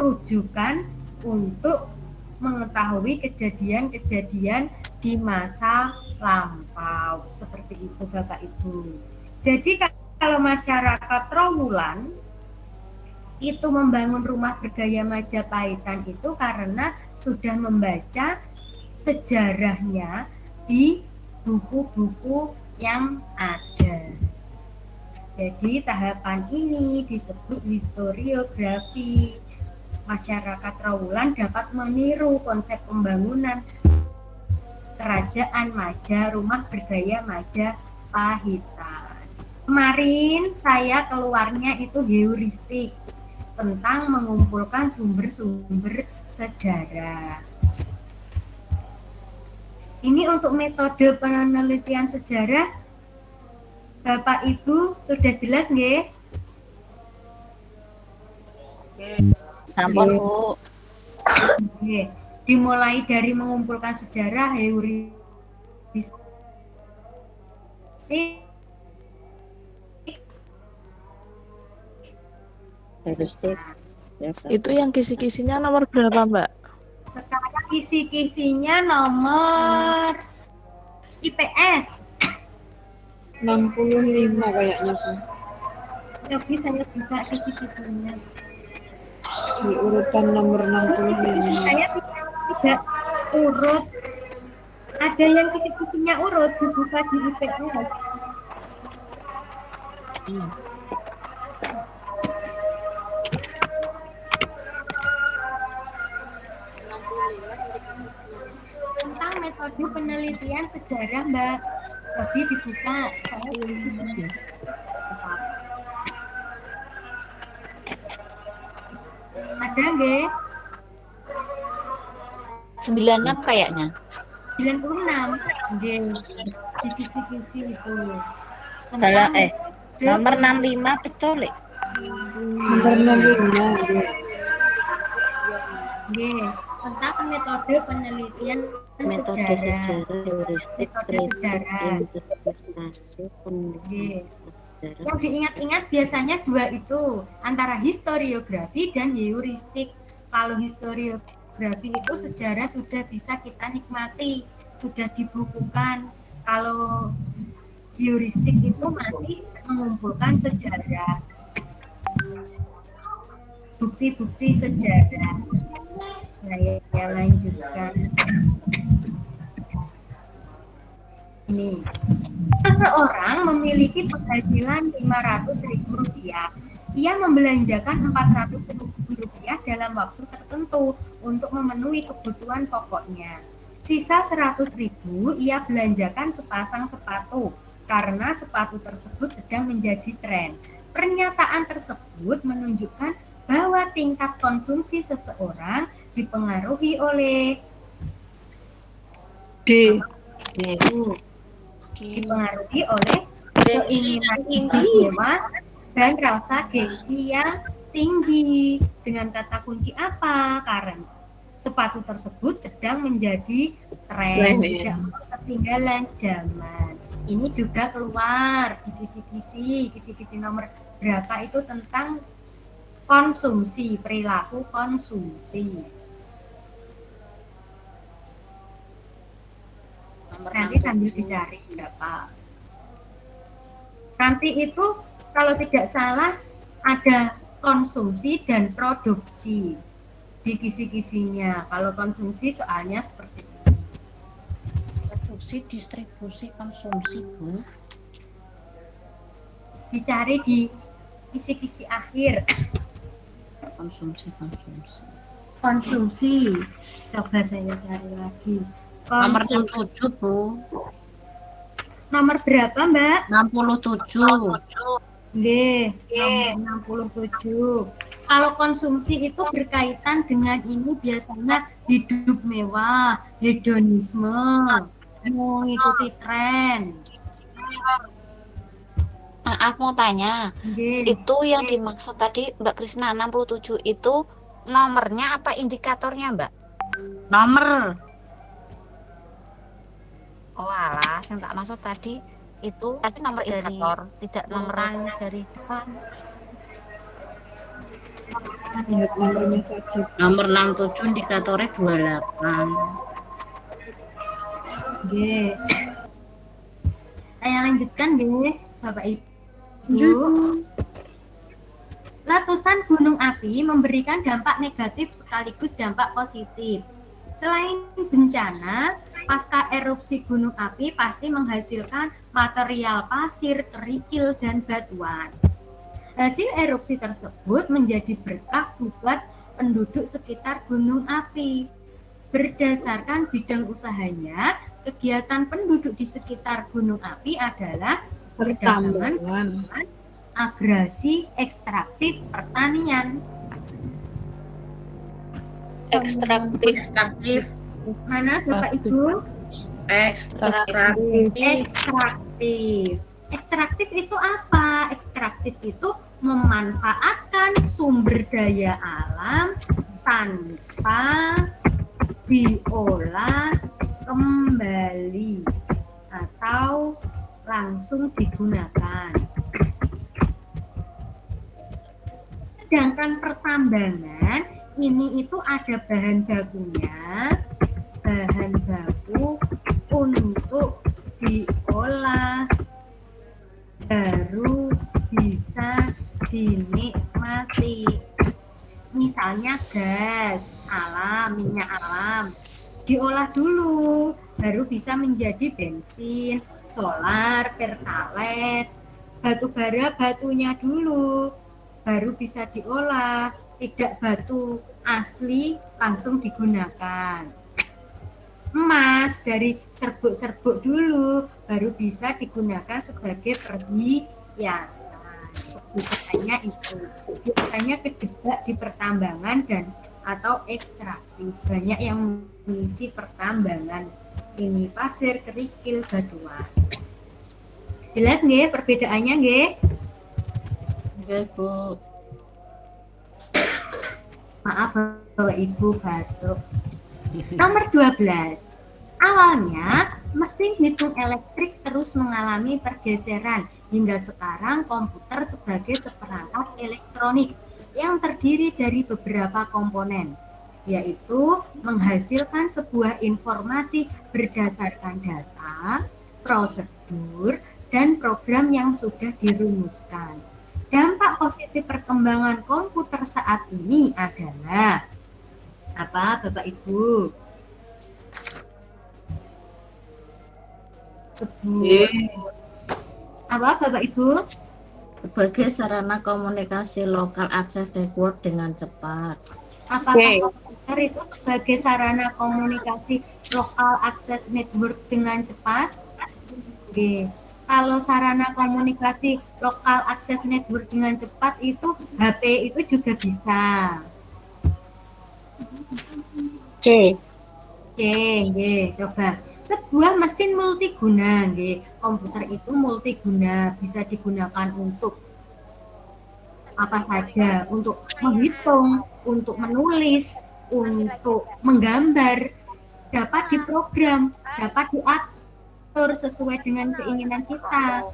rujukan untuk mengetahui kejadian-kejadian di masa lampau. Seperti itu Bapak Ibu. Jadi kalau masyarakat Trowulan itu membangun rumah bergaya Majapahitan itu karena sudah membaca sejarahnya di buku-buku yang ada. Jadi tahapan ini disebut historiografi. Masyarakat Trowulan dapat meniru konsep pembangunan kerajaan Maja, rumah bergaya Majapahitan. Kemarin saya keluarnya itu heuristik tentang mengumpulkan sumber-sumber sejarah. Ini untuk metode penelitian sejarah. Bapak Ibu sudah jelas nggih? Sampun Bu. Oke. Dimulai dari mengumpulkan sejarah, heuristik, Heuristik. Ya, Kak. Itu yang kisi-kisinya nomor berapa, Mbak? sekarang kisi-kisinya nomor IPS. 65 kayaknya Bu. Tapi saya buka kisi-kisinya. Di urutan nomor 65. Saya tidak urut. Ada yang kisi-kisinya urut dibuka di IPS. Tentang metode penelitian sejarah Mbak. Tadi dibuka. Ada nggih? 96 kayaknya. 96. Nggih. Di kisi-kisi itu. Salah nomor 65 betul. Nomor 65. Nggih. Tentang metode penelitian Metode sejarah. sejarah, heuristik, Metode sejarah. interpretasi, Nggih. sejarah. Yang diingat-ingat biasanya dua itu, antara historiografi dan heuristik. Kalau historiografi itu sejarah sudah bisa kita nikmati, sudah dibukukan. Kalau heuristik itu masih mengumpulkan sejarah, bukti-bukti sejarah. Saya lanjutkan. Ini, seseorang memiliki penghasilan Rp500.000. Ia membelanjakan Rp400.000 dalam waktu tertentu untuk memenuhi kebutuhan pokoknya. Sisa Rp100.000 ia belanjakan sepasang sepatu karena sepatu tersebut sedang menjadi tren. Pernyataan tersebut menunjukkan bahwa tingkat konsumsi seseorang dipengaruhi oleh dipengaruhi oleh keinginan mewah dan rasa gengsi yang tinggi. Dengan kata kunci apa? Karena sepatu tersebut sedang menjadi tren, tidak ketinggalan zaman. Ini juga keluar di kisi-kisi nomor berapa itu tentang konsumsi, perilaku konsumsi. Nanti sambil dicari berapa. Nanti itu kalau tidak salah ada konsumsi dan produksi di kisi-kisinya. Kalau konsumsi soalnya seperti itu. Produksi, distribusi, konsumsi, Bu. Dicari di kisi-kisi akhir. Konsumsi. Konsumsi. Coba saya cari lagi. Nomor Konsumsi. 67, Bu. Nomor berapa, Mbak? 67. Nggih, nomor 67. Kalau konsumsi itu berkaitan dengan ini biasanya hidup mewah, hedonisme, mengikuti tren. Maaf mau tanya, Nggih. itu yang dimaksud tadi Mbak Krisna 67 itu nomornya apa indikatornya, Mbak? Nomor. Oh alah, yang tak maksud tadi itu tadi nomor indikator, tidak nomoran dari depan. Lihat nomornya saja. Nomor 67 indikatornya 28. Nggih. Saya lanjutkan nggih, Bapak Ibu. Letusan gunung api memberikan dampak negatif sekaligus dampak positif. Selain bencana, pasca erupsi gunung api pasti menghasilkan material pasir, kerikil, dan batuan. Hasil erupsi tersebut menjadi berkah buat penduduk sekitar gunung api. Berdasarkan bidang usahanya, kegiatan penduduk di sekitar gunung api adalah perdagangan, agresi, ekstraktif, pertanian. Ekstraktif. Mana Bapak Ibu? Ekstraktif. Ekstraktif itu apa? Ekstraktif itu memanfaatkan sumber daya alam tanpa diolah kembali atau langsung digunakan. Sedangkan pertambangan ini itu ada bahan bakunya, bahan baku untuk diolah baru bisa dinikmati. Misalnya gas alam, minyak alam, diolah dulu baru bisa menjadi bensin, solar, pertalite, batu bara batunya dulu, baru bisa diolah, tidak batu asli langsung digunakan. Emas dari serbuk-serbuk dulu, baru bisa digunakan sebagai perhiasan. Biasanya itu biasanya kejebak di pertambangan dan atau ekstraktif. Banyak yang mengisi pertambangan ini pasir, kerikil, batuan. Jelas nggih perbedaannya nggih? Oke, Bu. Maaf Bapak Ibu batuk. Nomor 12. Awalnya mesin hitung elektrik terus mengalami pergeseran hingga sekarang komputer sebagai seperangkat elektronik yang terdiri dari beberapa komponen, yaitu menghasilkan sebuah informasi berdasarkan data, prosedur, dan program yang sudah dirumuskan. Dampak positif perkembangan komputer saat ini adalah apa, Bapak Ibu? Apa, Bapak Ibu? Sebagai sarana komunikasi lokal akses network dengan cepat. Apakah komputer itu sebagai sarana komunikasi lokal akses network dengan cepat? Oke. Kalau sarana komunikasi lokal akses network dengan cepat itu HP itu juga bisa. C. Coba. Sebuah mesin multiguna, komputer itu multiguna, bisa digunakan untuk apa saja, untuk menghitung, untuk menulis, untuk menggambar, dapat diprogram, dapat diatur sesuai dengan keinginan kita.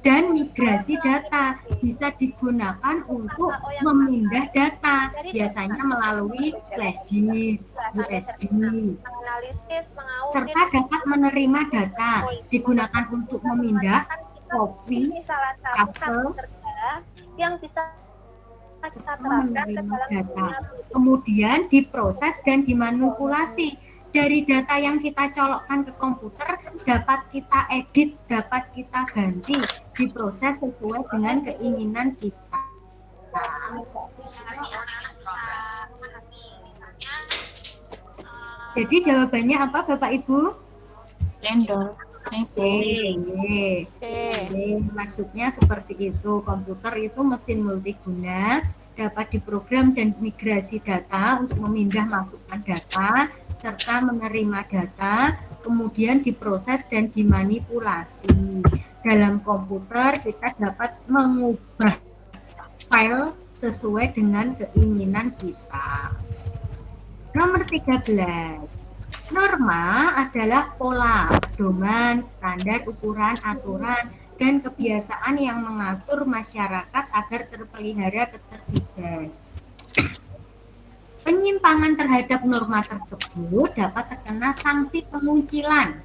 Dan migrasi data bisa digunakan untuk memindah data, biasanya melalui flash disk, USB. Serta dapat menerima data, digunakan untuk memindah, copy, paste, yang bisa kita menerima data. Kemudian diproses dan dimanipulasi. Dari data yang kita colokkan ke komputer dapat kita edit, dapat kita ganti, diproses sesuai dengan keinginan kita. Jadi jawabannya apa Bapak Ibu? Cendol. Maksudnya seperti itu. Komputer itu mesin multiguna, dapat diprogram dan migrasi data untuk memindah masukkan data serta menerima data, kemudian diproses dan dimanipulasi. Dalam komputer kita dapat mengubah file sesuai dengan keinginan kita. Nomor 13. Norma adalah pola, pedoman, standar, ukuran, aturan, dan kebiasaan yang mengatur masyarakat agar terpelihara ketertiban. Penyimpangan terhadap norma tersebut dapat terkena sanksi pengucilan.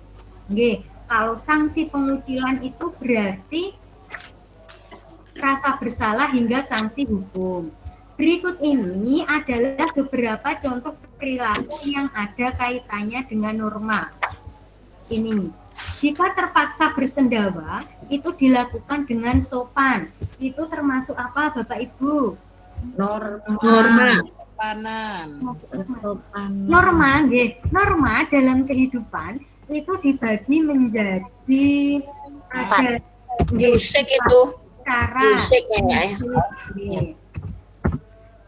Kalau sanksi pengucilan itu berarti rasa bersalah hingga sanksi hukum. Berikut ini adalah beberapa contoh perilaku yang ada kaitannya dengan norma. Ini, jika terpaksa bersendawa, itu dilakukan dengan sopan. Itu termasuk apa, Bapak Ibu? Norma. Norma dalam kehidupan itu dibagi menjadi ada Yusek itu. cara. Yusek kayaknya ya.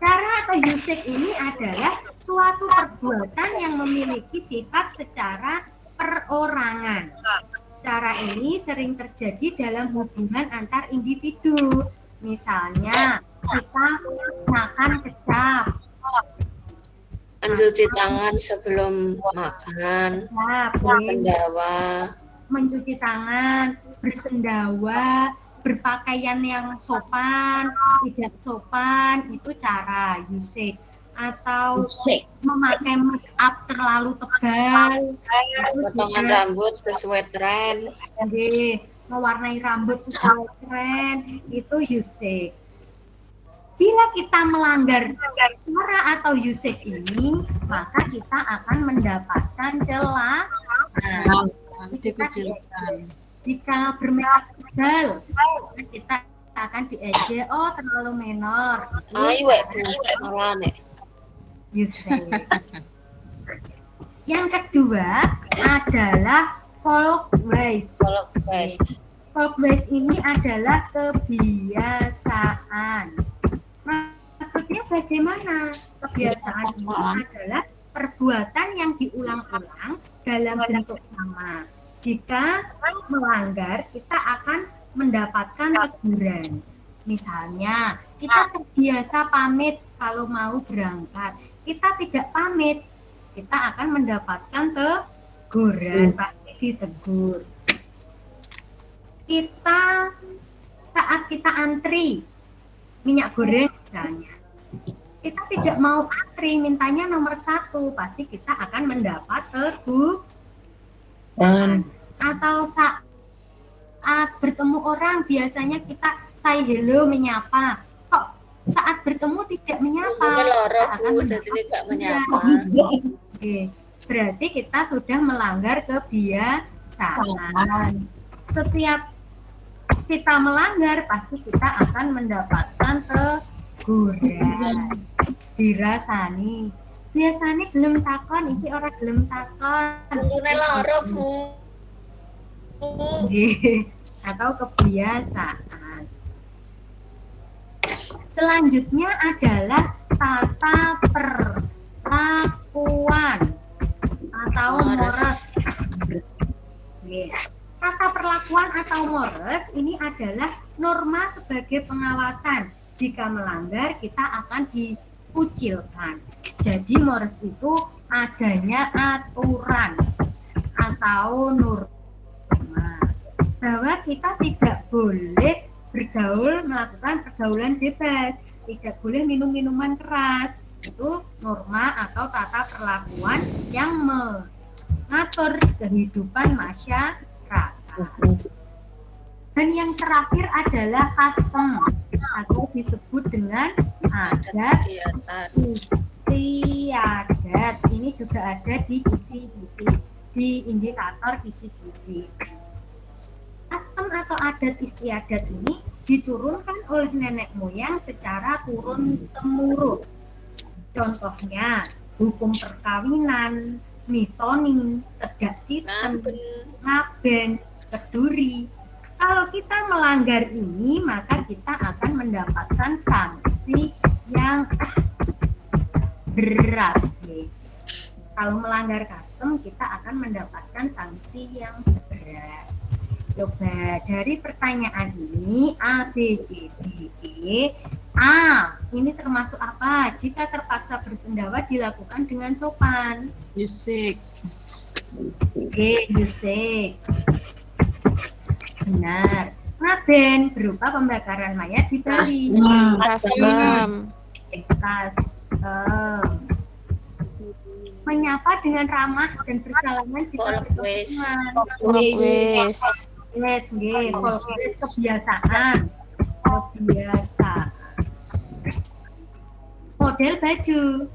Cara atau yusek ini adalah suatu perbuatan yang memiliki sifat secara perorangan. Cara ini sering terjadi dalam hubungan antar individu. Misalnya, kita makan kecap. Mencuci tangan sebelum makan. Bersendawa. Mencuci tangan, bersendawa, berpakaian yang sopan, tidak sopan, itu cara yusek. Atau memakai make up terlalu tebal, Potongan rambut sesuai tren. mewarnai rambut sesuai tren, itu yusek. Bila kita melanggar cara atau yusek ini, maka kita akan mendapatkan celah Nah, dikucilkan. jika bermerek tebal, kita akan diejek, oh terlalu menor. Ayo, malah nek. Yang kedua adalah folkways. Folkways ini adalah kebiasaan. Maksudnya bagaimana? Kebiasaan ini adalah perbuatan yang diulang-ulang dalam bentuk sama. Jika melanggar, kita akan mendapatkan teguran. Misalnya, kita terbiasa pamit kalau mau berangkat. Kita tidak pamit, kita akan mendapatkan teguran, pasti ditegur. Saat kita antri minyak goreng misalnya, kita tidak mau antri, mintanya nomor 1, pasti kita akan mendapat teguran. Atau saat bertemu orang, biasanya kita say hello, menyapa. Kok saat bertemu tidak menyapa? Jadi tidak menyapa. Oke, berarti kita sudah melanggar kebiasaan. Setiap kita melanggar, pasti kita akan mendapatkan teguran. Dirasani. Biasanya belum takon, iki ora belum takon. Untune loro, Bu. Atau kebiasaan. Selanjutnya adalah tata perlakuan atau mores. Tata perlakuan atau mores ini adalah norma sebagai pengawasan. Jika melanggar, kita akan dikucilkan. Jadi mores itu adanya aturan atau norma bahwa kita tidak boleh melakukan pergaulan bebas, tidak boleh minum minuman keras. Itu norma atau tata perlakuan yang mengatur kehidupan masyarakat. Dan yang terakhir adalah custom atau disebut dengan adat istiadat. Ini juga ada di kisi-kisi, di indikator kisi-kisi. Custom atau adat istiadat ini diturunkan oleh nenek moyang secara turun-temurun. Contohnya, hukum perkawinan, mitoning, tedak sistem, ngaben, keduri. Kalau kita melanggar ini, maka kita akan mendapatkan sanksi yang berat. Kalau melanggar custom, kita akan mendapatkan sanksi yang berat. Coba dari pertanyaan ini A, B, C, D, E. A, ini termasuk apa? Jika terpaksa bersendawa dilakukan dengan sopan. Yusik. B, yusik. Benar. Ngaben berupa pembakaran mayat di Bali. Custom. Menyapa dengan ramah dan bersalaman jika bertemu. Kebiasaan. Model baju.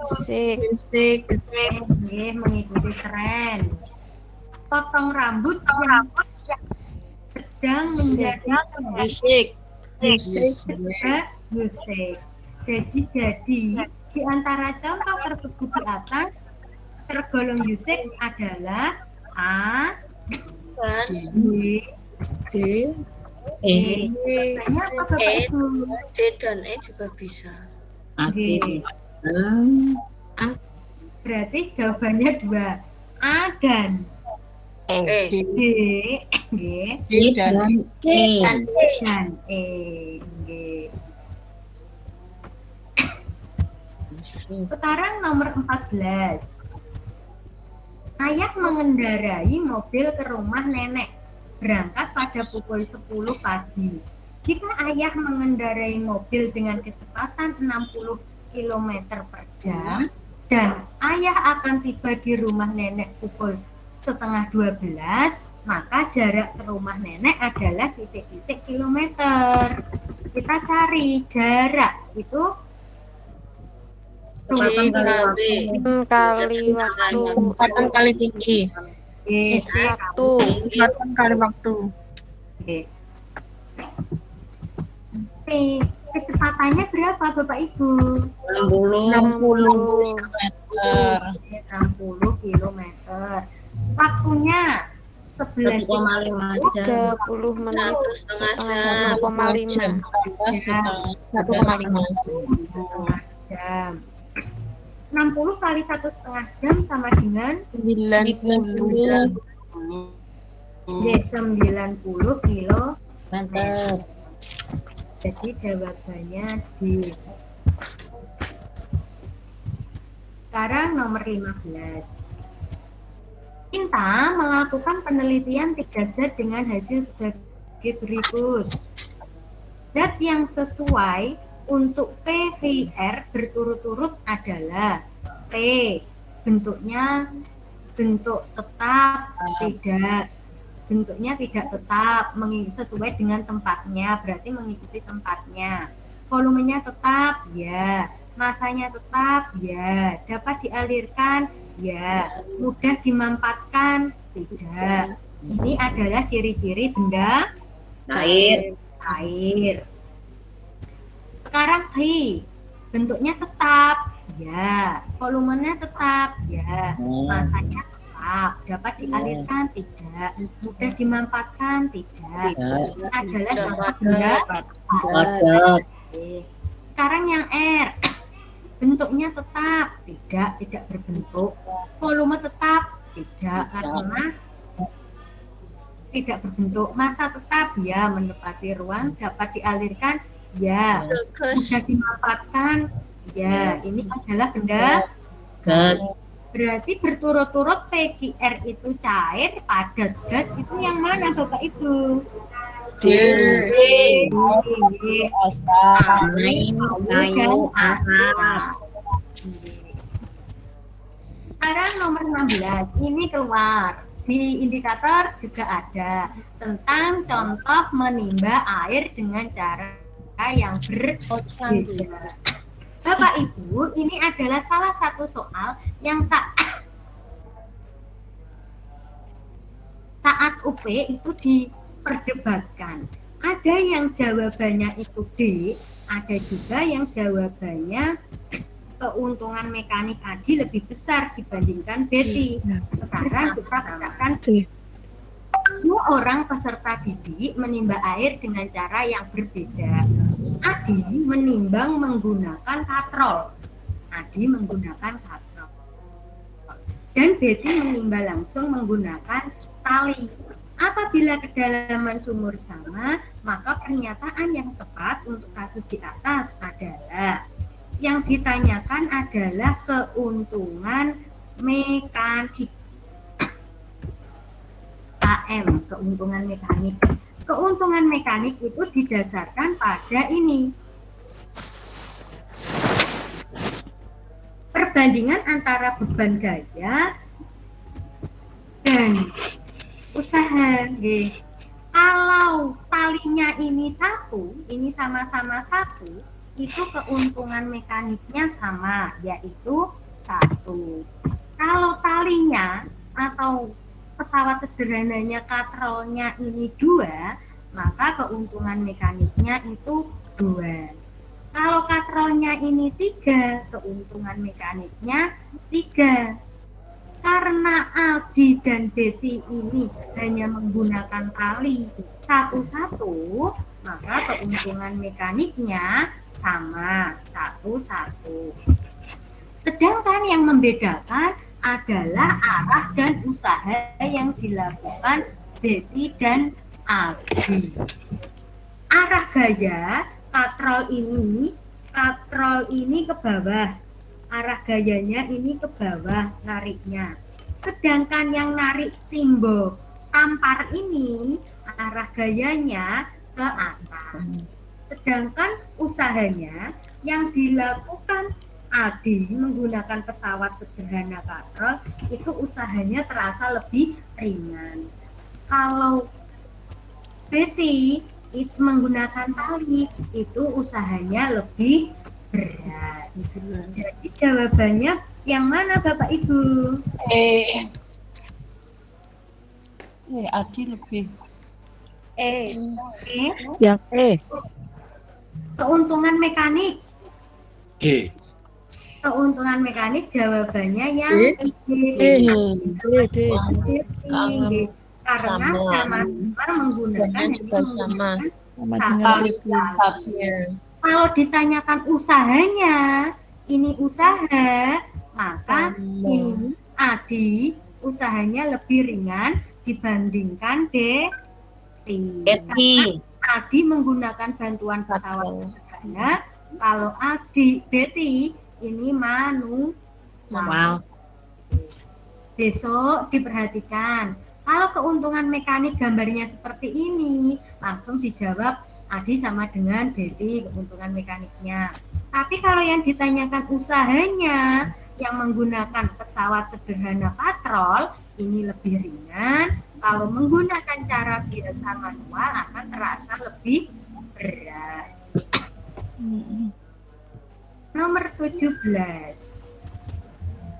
Musik. Mengikuti tren. Potong rambut yang sedang menjadi musik. Jadi di antara contoh tersebut di atas tergolong usage adalah A, B, D, E. Tanya apa Bapak Ibu? D dan E juga bisa. Berarti jawabannya 2. A dan E. D dan E. Sekarang nomor 14. Ayah mengendarai mobil ke rumah nenek, berangkat pada pukul 10 pagi. Jika ayah mengendarai mobil dengan kecepatan 60 km per jam, dan ayah akan tiba di rumah nenek pukul 11:30, maka jarak ke rumah nenek adalah titik-titik kilometer. Kita cari jarak itu Kali waktu. Kecepatan kali tinggi. Waktu. Kali waktu. Oke. Kecepatannya berapa Bapak Ibu? 60. 60 kilometer. Waktunya 11,5 jam. 30 menit. 1,5 jam. 1,5 jam. 60 kali 1,5 jam sama dengan 90. 90 kilometer. Jadi jawabannya D. Sekarang nomor 15. Kita melakukan penelitian 3 zat dengan hasil sebagai berikut. Zat yang sesuai untuk PVR berturut-turut adalah T. Bentuknya bentuk tetap, bentuknya tidak tetap, sesuai dengan tempatnya, berarti mengikuti tempatnya. Volumenya tetap, ya. Masanya tetap, ya. Dapat dialirkan, ya. Mudah dimanfaatkan, tidak. Ini adalah ciri-ciri benda Cair. Sekarang T, bentuknya tetap, ya. Volumenya tetap, ya. Masanya tetap, dapat dialirkan, tidak. Mudah dimanfaatkan, tidak. Ini adalah contoh benda padat. Sekarang yang R, bentuknya tetap, tidak berbentuk. Volume tetap, tidak, karena tidak berbentuk. Massa tetap, ya, menepati ruang, dapat dialirkan, ya. Mudah dimanfaatkan, ya. Ini adalah benda gas. Berarti berturut-turut PQR itu cair, padat, gas itu yang mana Bapak Ibu? D. Sekarang nomor 16, ini keluar. Di indikator juga ada tentang contoh menimba air dengan cara yang berbeda. Bapak Ibu, ini adalah salah satu soal yang saat UP itu diperdebatkan. Ada yang jawabannya itu D, ada juga yang jawabannya keuntungan mekanik Adi lebih besar dibandingkan Betty. Sekarang kita katakan dua orang peserta didik menimba air dengan cara yang berbeda. Adi menimbang menggunakan katrol. Dan Betty menimba langsung menggunakan tali. Apabila kedalaman sumur sama, maka pernyataan yang tepat untuk kasus di atas adalah yang ditanyakan adalah keuntungan mekanik. KM, keuntungan mekanik. Keuntungan mekanik itu didasarkan pada ini. Perbandingan antara beban gaya dan usaha. Kalau talinya ini satu, ini sama-sama satu, itu keuntungan mekaniknya sama, yaitu 1. Kalau talinya atau pesawat sederhananya katrolnya ini 2, maka keuntungan mekaniknya itu 2. Kalau katrolnya ini 3, keuntungan mekaniknya 3. Karena Aldi dan Betty ini hanya menggunakan tali satu-satu, maka keuntungan mekaniknya sama 1-1. Sedangkan yang membedakan adalah arah dan usaha yang dilakukan Betty dan Aldi. Arah gaya katrol ini ke bawah. Arah gayanya ini ke bawah nariknya. Sedangkan yang narik timbo tampar ini arah gayanya ke atas. Sedangkan usahanya yang dilakukan Adi menggunakan pesawat sederhana katrol itu usahanya terasa lebih ringan. Kalau Betty itu menggunakan tali itu usahanya lebih berat. Jadi jawabannya yang mana Bapak Ibu? Adi lebih. Yang Keuntungan mekanik. G. Keuntungan mekanik jawabannya yang karena sama-sama menggunakan Kalau ditanyakan usahanya, ini usaha, maka ini Adi usahanya lebih ringan dibandingkan Betty. Adi menggunakan bantuan pesawat sederhana, kalau Betty ini manual. Besok diperhatikan. Kalau keuntungan mekanik gambarnya seperti ini, langsung dijawab Adi sama dengan Betty keuntungan mekaniknya. Tapi kalau yang ditanyakan usahanya yang menggunakan pesawat sederhana patrol, ini lebih ringan. Kalau menggunakan cara biasa manual akan terasa lebih berat. Nomor 17.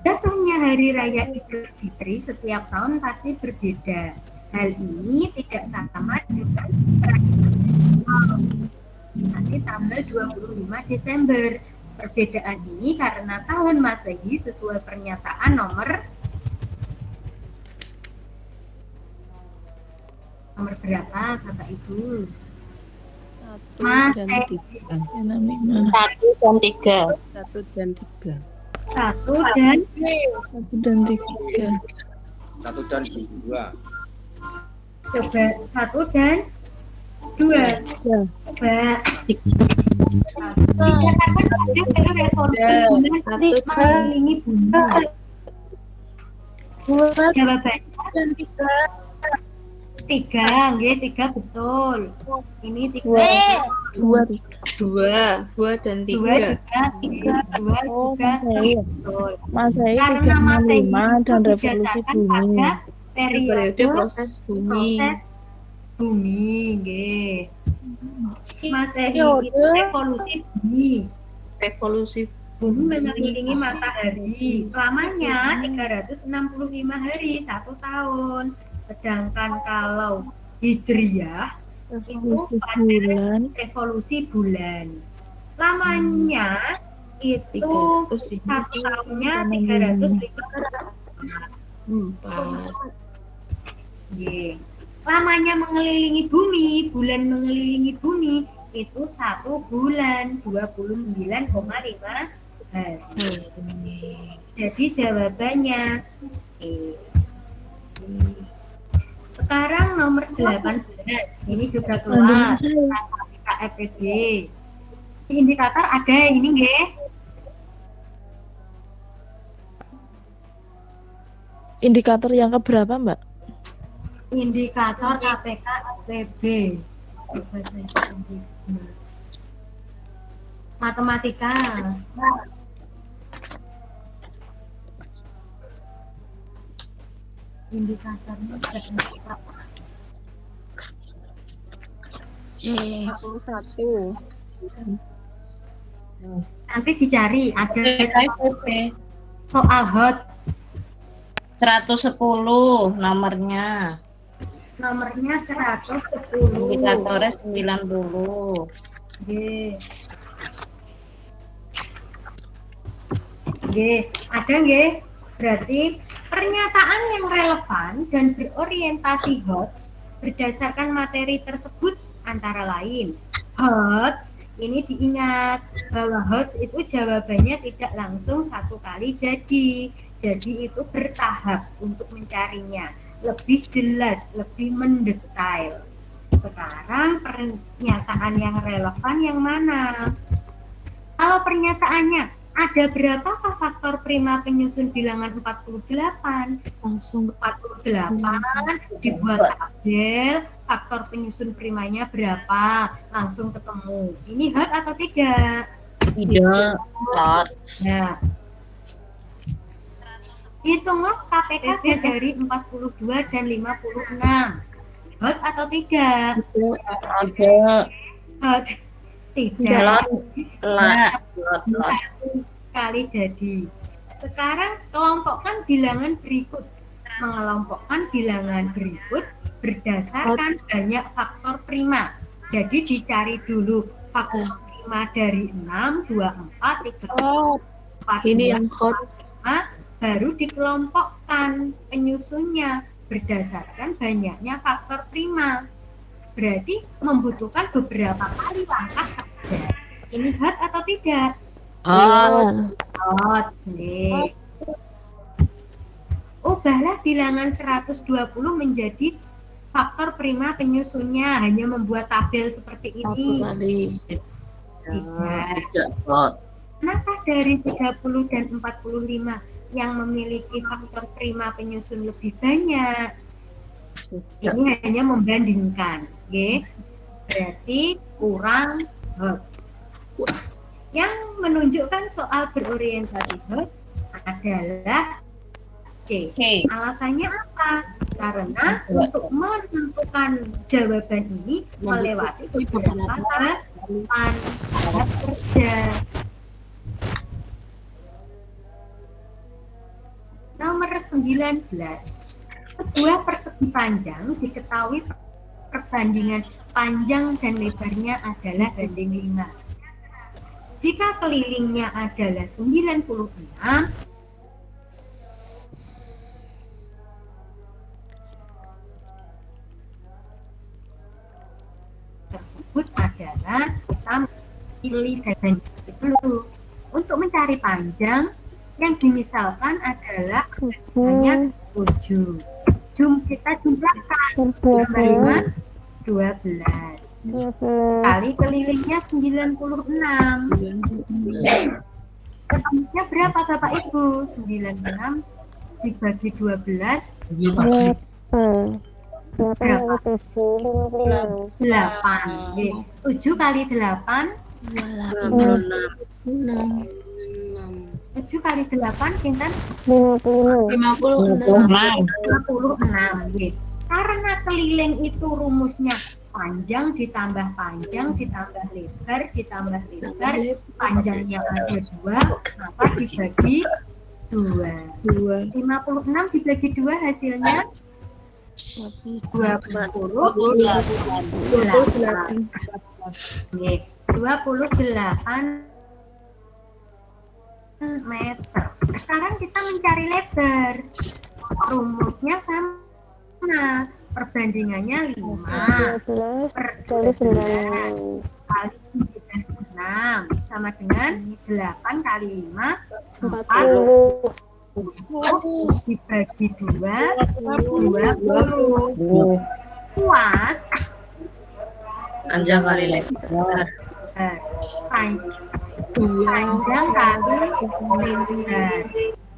Jatuhnya Hari Raya Idul Fitri setiap tahun pasti berbeda. Hal ini tidak sama dengan nanti tanggal 25 Desember. Perbedaan ini karena tahun Masehi sesuai pernyataan nomor berapa Bapak Ibu? 1 dan 3. 1 dan 3. 1 dan 3. 1 dan 2. Coba 1 dan 2. Coba. Dikatakan ada revolusi mengelilingi bumi. Jawabannya 3, nggih 3 betul. Ini 3. 2 dan 3. 2 juga betul. Masehi Karena Masehi 365 dan revolusi bumi. pada periode proses bumi. Nggih. Masehi itu revolusi bumi. Bumi mengelilingi matahari. Lamanya 365 hari, 1 tahun. Sedangkan kalau Hijriyah itu pada revolusi bulan. Lamanya itu 1 tahunnya 350. Lamanya mengelilingi bumi, bulan mengelilingi bumi itu 1 bulan 29,5 hari. Jadi jawabannya Sekarang nomor 18. Ini juga keluar KFPB. Indikator ada ini nggih. Indikator yang keberapa, Mbak? Indikator KPK FPB. Matematika. Indikatornya berapa? 41. Nanti dicari ada soal hot 110 nomornya. Nomornya 110. Indikatornya 90. Nggih. Nggih, ada nggih? Berarti pernyataan yang relevan dan berorientasi HOTS berdasarkan materi tersebut antara lain HOTS, ini diingat bahwa HOTS itu jawabannya tidak langsung 1 kali jadi itu bertahap untuk mencarinya lebih jelas, lebih mendetail. Sekarang pernyataan yang relevan yang mana? Kalau pernyataannya ada berapakah faktor prima penyusun bilangan 48? Langsung 48 dibuat tabel, faktor penyusun primanya berapa? Langsung ketemu. Ini hot atau tidak? Tidak. Hot. Nah, hitunglah KPK dari 42 dan 56. Hot atau tidak? Tidak. Hot. Tidak. Kali jadi. Sekarang kelompokkan bilangan berikut. Mengelompokkan bilangan berikut berdasarkan banyak faktor prima. Jadi dicari dulu faktor prima dari 6, 2, 4, 3, 4, Ini 2, yang hot. 5, baru dikelompokkan penyusunnya berdasarkan banyaknya faktor prima. Berarti membutuhkan beberapa kali langkah kerja. Ini hot atau tidak? Hot. Nih. Ubahlah bilangan 120 menjadi faktor prima penyusunnya. Hanya membuat tabel seperti ini. 1 kali. Tidak. Kenapa dari 30 dan 45 yang memiliki faktor prima penyusun lebih banyak? Ini hanya membandingkan, oke? Berarti kurang hot. Yang menunjukkan soal berorientasi hot adalah C. Alasannya apa? Karena untuk menentukan jawaban ini melewati beberapa tahapan tahap kerja. Nomor 19. Sebuah persegi panjang diketahui perbandingan panjang dan lebarnya adalah banding 5. Jika kelilingnya adalah 96, tersebut adalah kita pilih dan dulu. Untuk mencari panjang yang dimisalkan adalah hanya 7. Kita jumlahkan 5, 12 kali kelilingnya 96. Ketemunya berapa Bapak Ibu? 96 dibagi 12 berapa? 8. 7 kali 8 7 kali 8 pinten? 56. Karena keliling itu rumusnya panjang ditambah lebar ditambah lebar, panjangnya ada 2, maka dibagi 2. 56 dibagi 2 hasilnya 28 meter. Sekarang kita mencari lebar. Rumusnya sama. Perbandingannya 5 per 12 kali 6 sama dengan 8 kali 5 40 dibagi 2 20. Puas Panjang kali lebar. Panjang kali lebar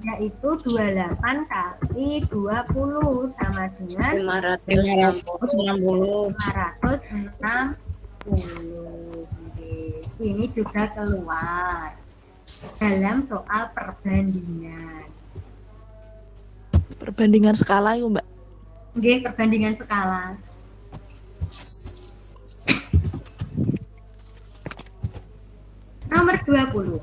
yaitu 28 kali 20 sama dengan 560. Ini juga keluar dalam soal perbandingan. Perbandingan skala itu, Mbak. Oke, perbandingan skala. Nomor 20.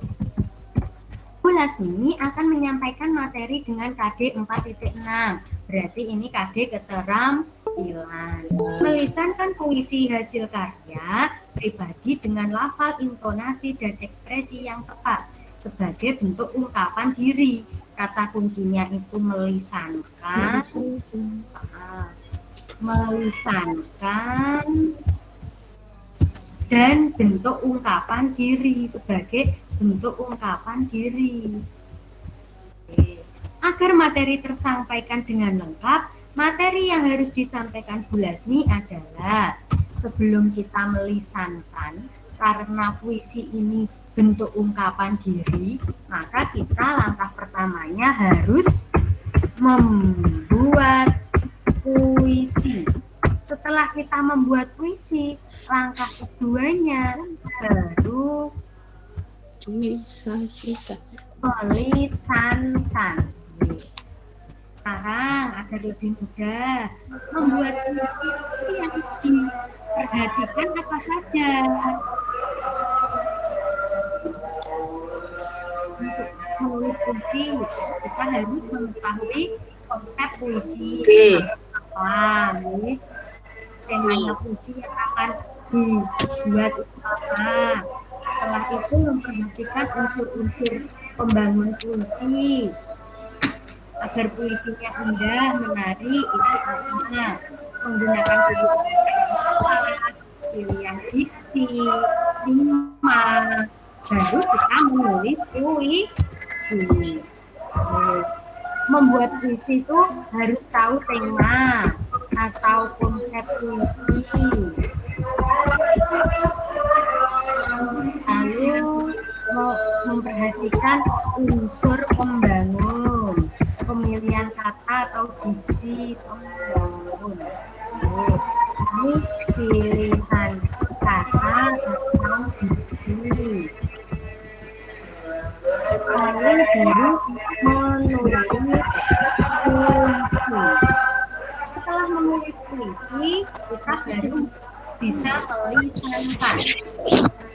Bu Lasmi akan menyampaikan materi dengan KD 4.6. Berarti ini KD keterampilan. Melisankan puisi hasil karya pribadi dengan lafal, intonasi, dan ekspresi yang tepat sebagai bentuk ungkapan diri. Kata kuncinya itu melisankan. Melisankan dan bentuk ungkapan diri sebagai bentuk ungkapan diri. Agar materi tersampaikan dengan lengkap, materi yang harus disampaikan Bu Lasmi adalah sebelum kita melisankan, karena puisi ini bentuk ungkapan diri, maka kita langkah pertamanya harus membuat puisi. Setelah kita membuat puisi, langkah keduanya baru melisankan. Sekarang agar lebih mudah membuat puisi yang diperhatikan apa saja. Untuk menulis puisi, kita harus mengetahui konsep puisi. Apa? temanya puisi yang akan dibuat itu apa. Setelah itu memperhatikan unsur-unsur pembangun puisi agar puisinya indah, menarik, itu artinya menggunakan pilihan diksi, rima, baru kita menulis puisi. Membuat puisi itu harus tahu tema atau konsep puisi. Lalu memperhatikan unsur pembangun, pemilihan kata atau diksi pembangun. Ini pilihan kata atau diksi. Lalu baru menulis puisi. Setelah menulis puisi, kita baru bisa melisankan.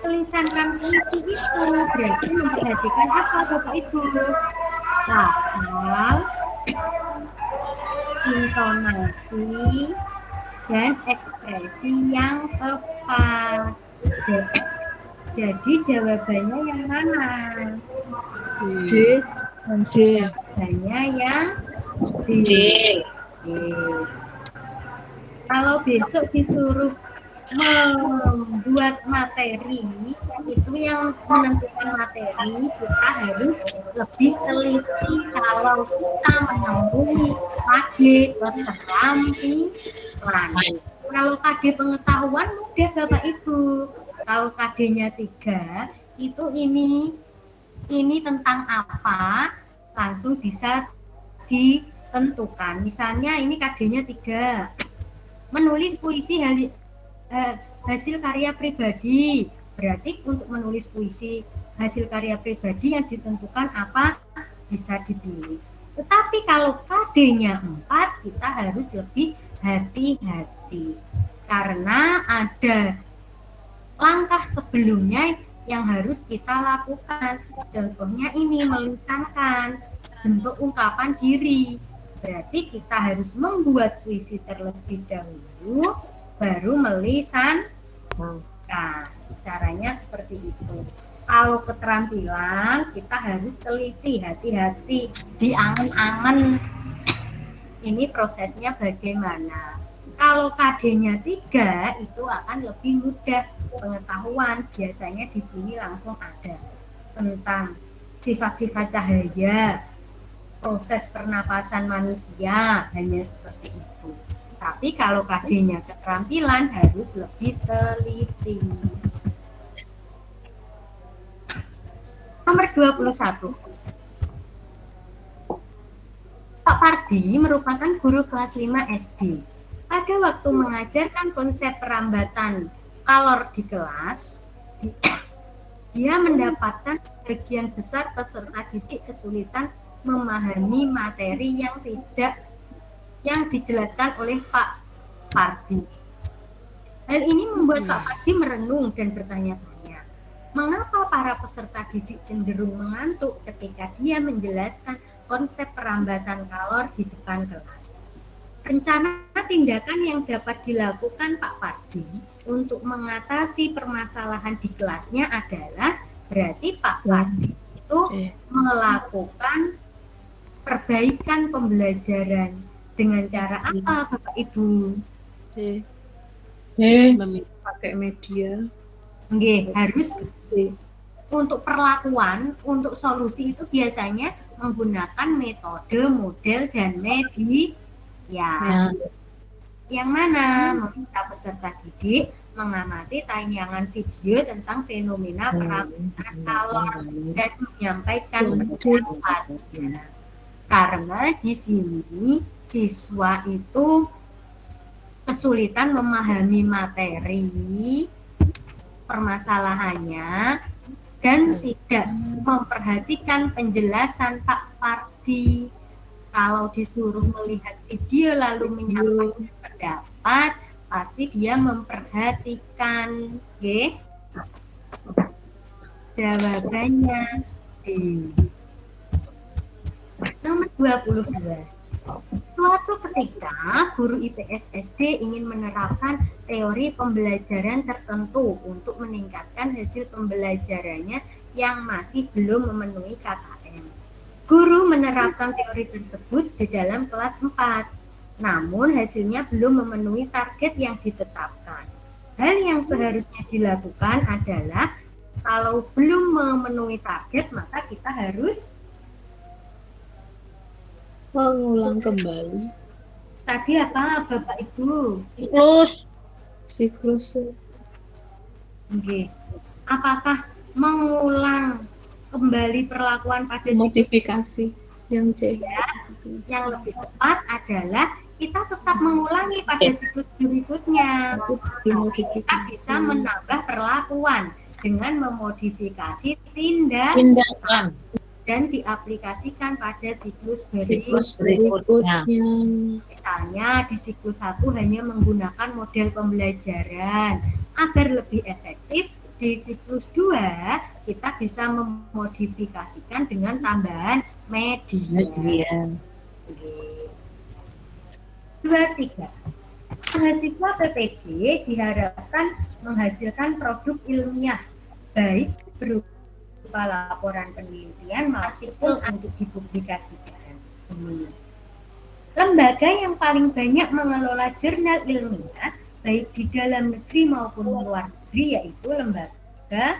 Melisankan puisi itu berarti memperhatikan apa Bapak Ibu? Lafal, intonasi, dan ekspresi yang tepat. Jadi jawabannya yang mana? D. Jawabannya yang D. Kalau besok disuruh membuat materi, itu yang menentukan materi, kita harus lebih teliti. Kalau kita menemui KD keterampilan, kalau KD pengetahuan mudah Bapak Ibu. Kalau KD-nya 3, itu ini tentang apa, langsung bisa ditentukan. Misalnya ini KD-nya 3, menulis puisi hasil karya pribadi. Berarti untuk menulis puisi hasil karya pribadi yang ditentukan apa bisa dipilih. Tetapi kalau KD-nya 4, kita harus lebih hati-hati. Karena ada langkah sebelumnya yang harus kita lakukan. Contohnya ini melisankan bentuk ungkapan diri. Berarti kita harus membuat puisi terlebih dahulu, baru melisankan. Caranya seperti itu. Kalau keterampilan, kita harus teliti, hati-hati, diangen-angen. Ini prosesnya bagaimana. Kalau KD-nya 3, itu akan lebih mudah pengetahuan. Biasanya di sini langsung ada tentang sifat-sifat cahaya, proses pernapasan manusia, hanya seperti itu. Tapi kalau KD-nya keterampilan harus lebih teliti. Nomor 21. Pak Pardi merupakan guru kelas 5 SD. Pada waktu mengajarkan konsep perambatan kalor di kelas, dia mendapatkan sebagian besar peserta didik kesulitan memahami materi yang dijelaskan oleh Pak Pardi. Hal ini membuat Pak Pardi merenung dan bertanya-tanya, mengapa para peserta didik cenderung mengantuk ketika dia menjelaskan konsep perambatan kalor di depan kelas. Rencana tindakan yang dapat dilakukan Pak Pardi untuk mengatasi permasalahan di kelasnya adalah berarti Pak Pardi itu melakukan perbaikan pembelajaran dengan cara apa Bapak Ibu? Pakai media. Nggih, harus untuk perlakuan, untuk solusi itu biasanya menggunakan metode, model, dan media. Yang mana meminta peserta didik mengamati tayangan video tentang fenomena perambatan kalor dan menyampaikan pendapatnya. Karena di sini siswa itu kesulitan memahami materi permasalahannya dan tidak memperhatikan penjelasan Pak Pardi. Kalau disuruh melihat video lalu menyampaikan pendapat, pasti dia memperhatikan. Oke? Jawabannya D. Nomor 22. Suatu ketika guru IPS SD ingin menerapkan teori pembelajaran tertentu untuk meningkatkan hasil pembelajarannya yang masih belum memenuhi KKM. Guru menerapkan teori tersebut di dalam kelas 4, namun hasilnya belum memenuhi target yang ditetapkan. Hal yang seharusnya dilakukan adalah kalau belum memenuhi target, maka kita harus mengulang kembali. Tadi apa, Bapak Ibu? Siklus. Oke. Apakah mengulang kembali perlakuan pada Modifikasi yang C. Yang lebih tepat adalah kita tetap mengulangi pada siklus berikutnya. Kita bisa menambah perlakuan dengan memodifikasi tindakan dan diaplikasikan pada siklus berikutnya. Misalnya di siklus 1 hanya menggunakan model pembelajaran. Agar lebih efektif, di siklus 2 kita bisa memodifikasikan dengan tambahan media. 23. Mahasiswa PPD diharapkan menghasilkan produk ilmiah baik berupa laporan penelitian maupun untuk dipublikasikan. Lembaga yang paling banyak mengelola jurnal ilmiah baik di dalam negeri maupun luar negeri yaitu lembaga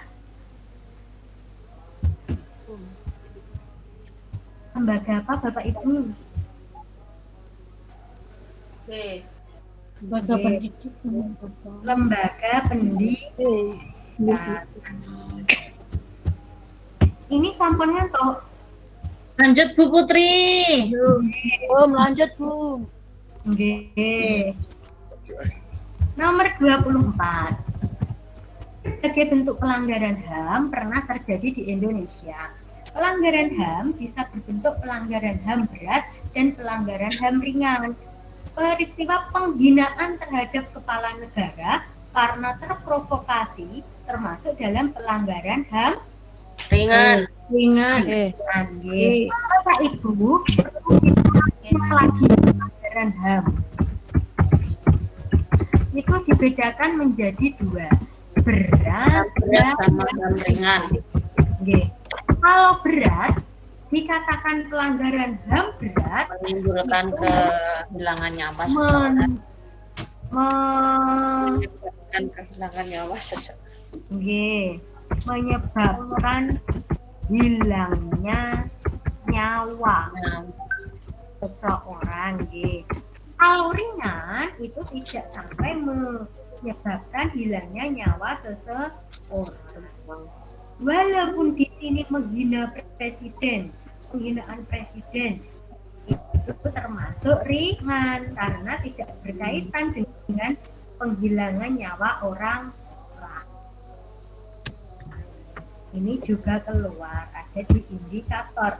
apa Bapak Ibu? Lembaga pendidikan. Ini sampunnya toh. Lanjut Bu Putri. Lanjut Bu. Oke. Nomor 24. Berbagai bentuk pelanggaran HAM pernah terjadi di Indonesia. Pelanggaran HAM bisa berbentuk pelanggaran HAM berat dan pelanggaran HAM ringan. Peristiwa penghinaan terhadap kepala negara karena terprovokasi termasuk dalam pelanggaran HAM Ringan. Bapak Ibu lagi pelanggaran HAM itu dibedakan menjadi 2, berat sama HAM ringan. Kalau berat dikatakan pelanggaran HAM berat menimbulkan kehilangan nyawa seseorang. Menyebabkan kehilangan nyawa seseorang. Menyebabkan hilangnya nyawa seseorang. Kalau ringan itu tidak sampai menyebabkan hilangnya nyawa seseorang. Walaupun di sini penghinaan presiden itu termasuk ringan karena tidak berkaitan dengan penghilangan nyawa orang. Ini juga keluar ada di indikator.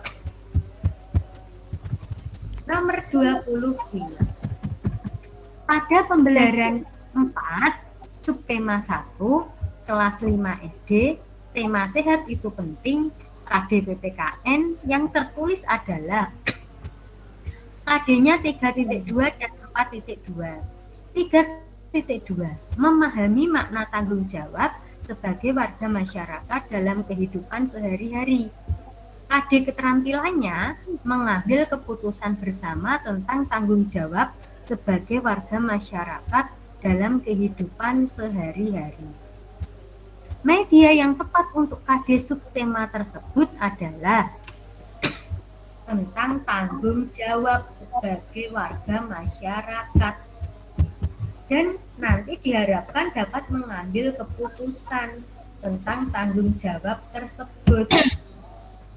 Nomor 29. Pada pembelajaran 4 subtema 1 kelas 5 SD tema sehat itu penting KDPPKN yang tertulis adalah KD-nya 3.2 dan 4.2. 3.2 memahami makna tanggung jawab sebagai warga masyarakat dalam kehidupan sehari-hari. KD keterampilannya mengambil keputusan bersama tentang tanggung jawab sebagai warga masyarakat dalam kehidupan sehari-hari. Media yang tepat untuk KD subtema tersebut adalah tentang tanggung jawab sebagai warga masyarakat. Dan nanti diharapkan dapat mengambil keputusan tentang tanggung jawab tersebut.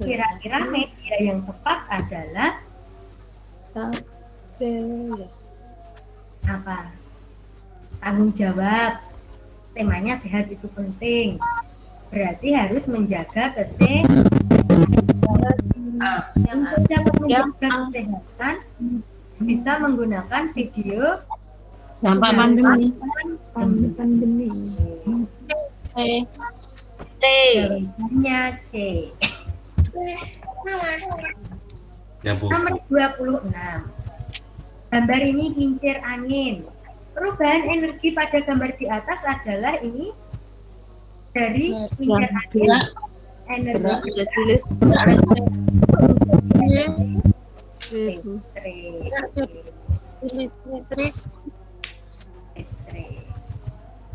Kira-kira media yang tepat adalah apa? Tanggung jawab. Temanya sehat itu penting. Berarti harus menjaga kesehatan. Untuk dapat menjaga kesehatan bisa menggunakan video dampak pandemi. Jawabannya C. Ya, Bu. Nomor 26. Gambar ini kincir angin. Perubahan energi pada gambar di atas adalah ini dari kincir angin energi listrik.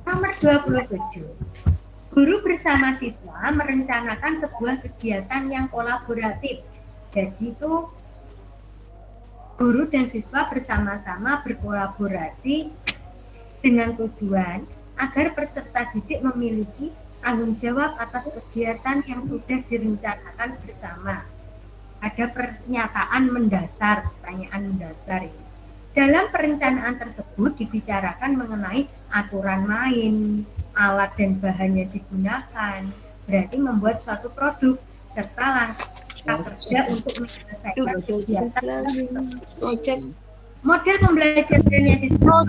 Nomor 27. Guru bersama siswa merencanakan sebuah kegiatan yang kolaboratif. Jadi itu guru dan siswa bersama-sama berkolaborasi dengan tujuan agar peserta didik memiliki tanggung jawab atas kegiatan yang sudah direncanakan bersama. Ada pertanyaan mendasar ini. Dalam perencanaan tersebut dibicarakan mengenai aturan main, alat dan bahan yang digunakan, berarti membuat suatu produk serta langkah kerja untuk menyelesaikan kegiatan tersebut. Model pembelajaran yang disebut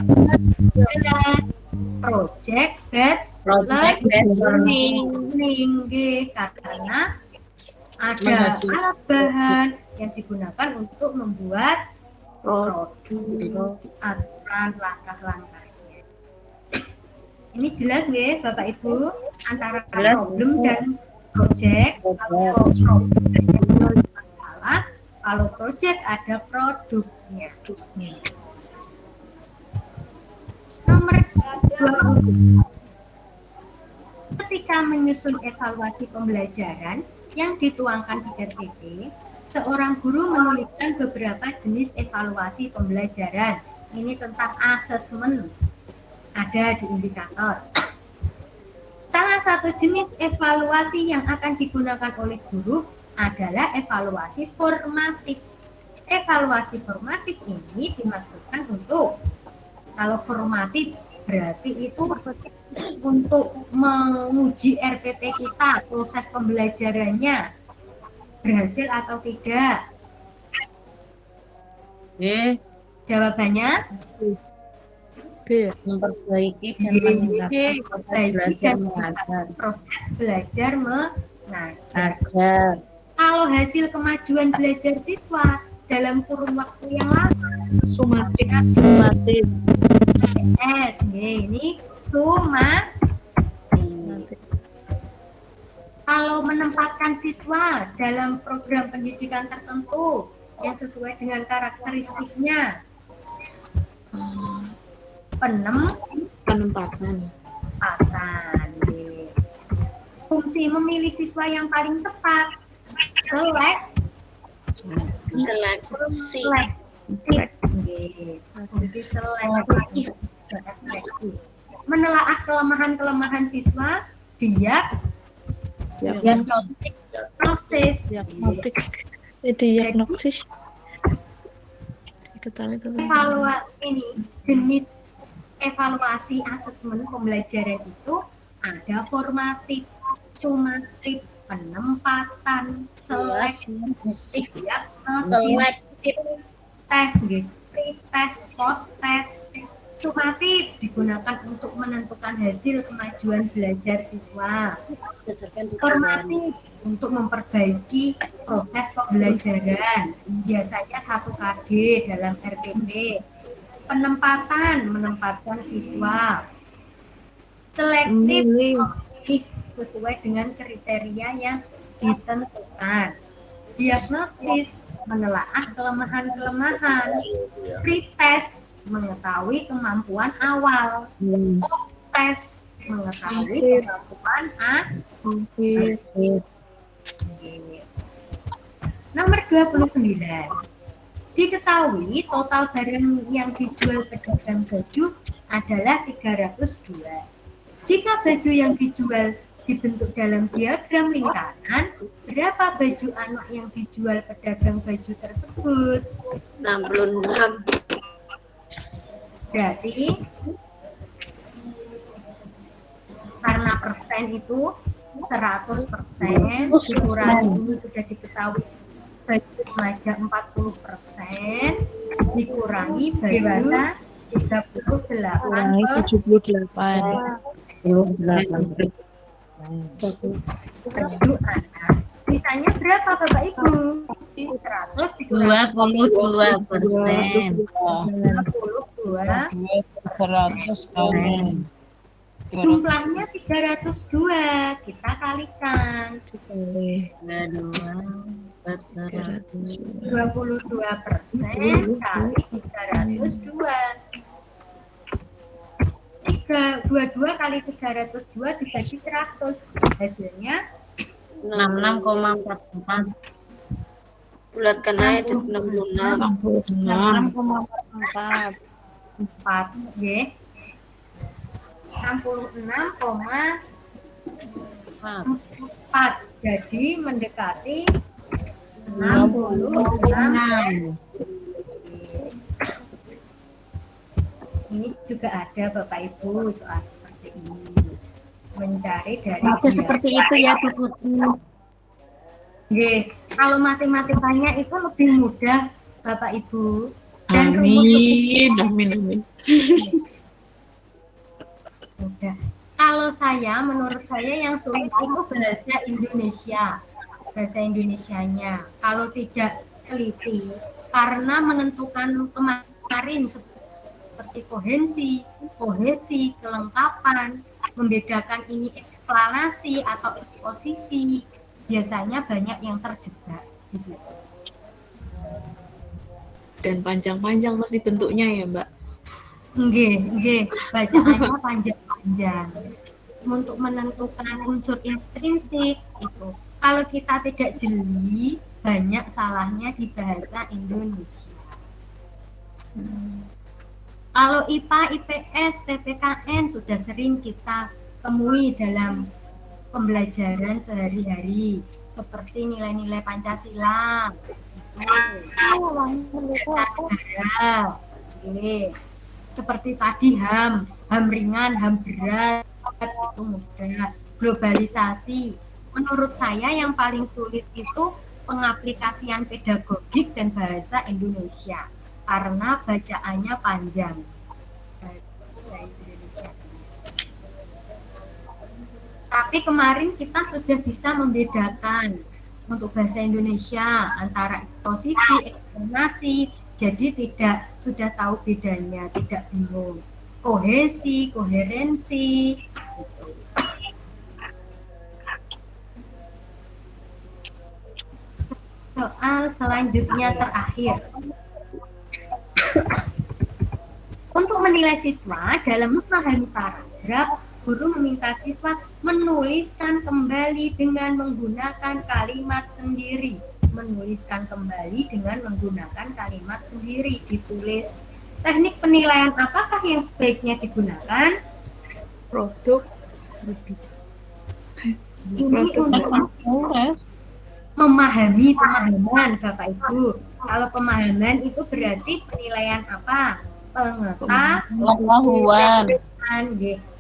project based learning karena ada alat bahan yang digunakan untuk membuat produk, aturan langkah-langkahnya. Ini jelas ya Bapak Ibu antara problem dan project. Kalau project ada produknya. Nomor 20. Ketika menyusun evaluasi pembelajaran yang dituangkan di RPP, seorang guru menuliskan beberapa jenis evaluasi pembelajaran. Ini tentang asesmen. Ada di indikator. Salah satu jenis evaluasi yang akan digunakan oleh guru adalah evaluasi formatif. Evaluasi formatif ini dimaksudkan untuk, kalau formatif berarti itu untuk menguji RPP kita, proses pembelajarannya berhasil atau tidak. Jawabannya B. Memperbaiki dan meningkatkan proses belajar mengajar. Kalau hasil kemajuan belajar siswa dalam kurun waktu yang lama, sumatif. Ini sumatif. Kalau menempatkan siswa dalam program pendidikan tertentu yang sesuai dengan karakteristiknya, penempatan. Fungsi memilih siswa yang paling tepat, seleksi. Fungsi seleksi. Menelaah kelemahan-kelemahan siswa, diagnosis. Jenis evaluasi asesmen pembelajaran itu ada formatif, sumatif, penempatan, selektif, tes, pre-tes, post-tes. Sumatif digunakan untuk menentukan hasil kemajuan belajar siswa. Formatif untuk memperbaiki proses pembelajaran, biasanya 1 KG dalam RPP. Menempatkan siswa. Selektif sesuai dengan kriteria yang ditentukan. Diagnosis menelaah kelemahan-kelemahan. Pre-test mengetahui kemampuan awal. Tes mengetahui kemampuan akhir. Nomor 29. Diketahui total barang yang dijual pedagang baju adalah 302. Jika baju yang dijual dibentuk dalam diagram lingkaran, berapa baju anak yang dijual pedagang baju tersebut? 66. Berarti karena persen itu 100%, dikurangi ini sudah diketahui baju remaja 40%, dikurangi dewasa 78. Baju anak. Sisanya berapa Bapak Ibu? 22%. 22. 100 kali. Jumlahnya 302. Kita kalikan. 22% kali 302. 22 kali 302 dibagi 100. Hasilnya 66,44. Bulatkan aja 66. 66,44. 4 nggih. 66,4. Jadi mendekati 66. Ini juga ada Bapak Ibu soal seperti ini. Mencari dari Oke, seperti itu ya Bu Putri. Nggih, kalau matematikanya itu lebih mudah Bapak Ibu. Dan Amin. Mudah. Kalau menurut saya yang sulit itu bahasa Indonesia. Bahasa Indonesianya. Kalau tidak teliti, karena menentukan kemarin seperti kohesi, kelengkapan, membedakan ini eksplanasi atau eksposisi, biasanya banyak yang terjebak di situ. Dan panjang-panjang masih bentuknya ya, Mbak? Nggih, bacaannya panjang-panjang. Untuk menentukan unsur intrinsik itu, kalau kita tidak jeli, banyak salahnya di bahasa Indonesia. Kalau IPA, IPS, PPKN sudah sering kita temui dalam pembelajaran sehari-hari, seperti nilai-nilai Pancasila, negara, seperti tadi HAM ringan, HAM berat, itu mudah. Globalisasi, menurut saya yang paling sulit itu pengaplikasian pedagogik dan bahasa Indonesia, karena bacaannya panjang. Bahasa Indonesia. Tapi kemarin kita sudah bisa membedakan untuk bahasa Indonesia antara eksposisi, eksplanasi, jadi sudah tahu bedanya, tidak bingung. Kohesi, koherensi, gitu. Soal selanjutnya terakhir. Untuk menilai siswa dalam memahami paragraf, guru meminta siswa menuliskan kembali dengan menggunakan kalimat sendiri. Menuliskan kembali dengan menggunakan kalimat sendiri, ditulis. Teknik penilaian apakah yang sebaiknya digunakan? Produk. Ini untuk memahami pemahaman Bapak Ibu. Kalau pemahaman itu berarti penilaian apa?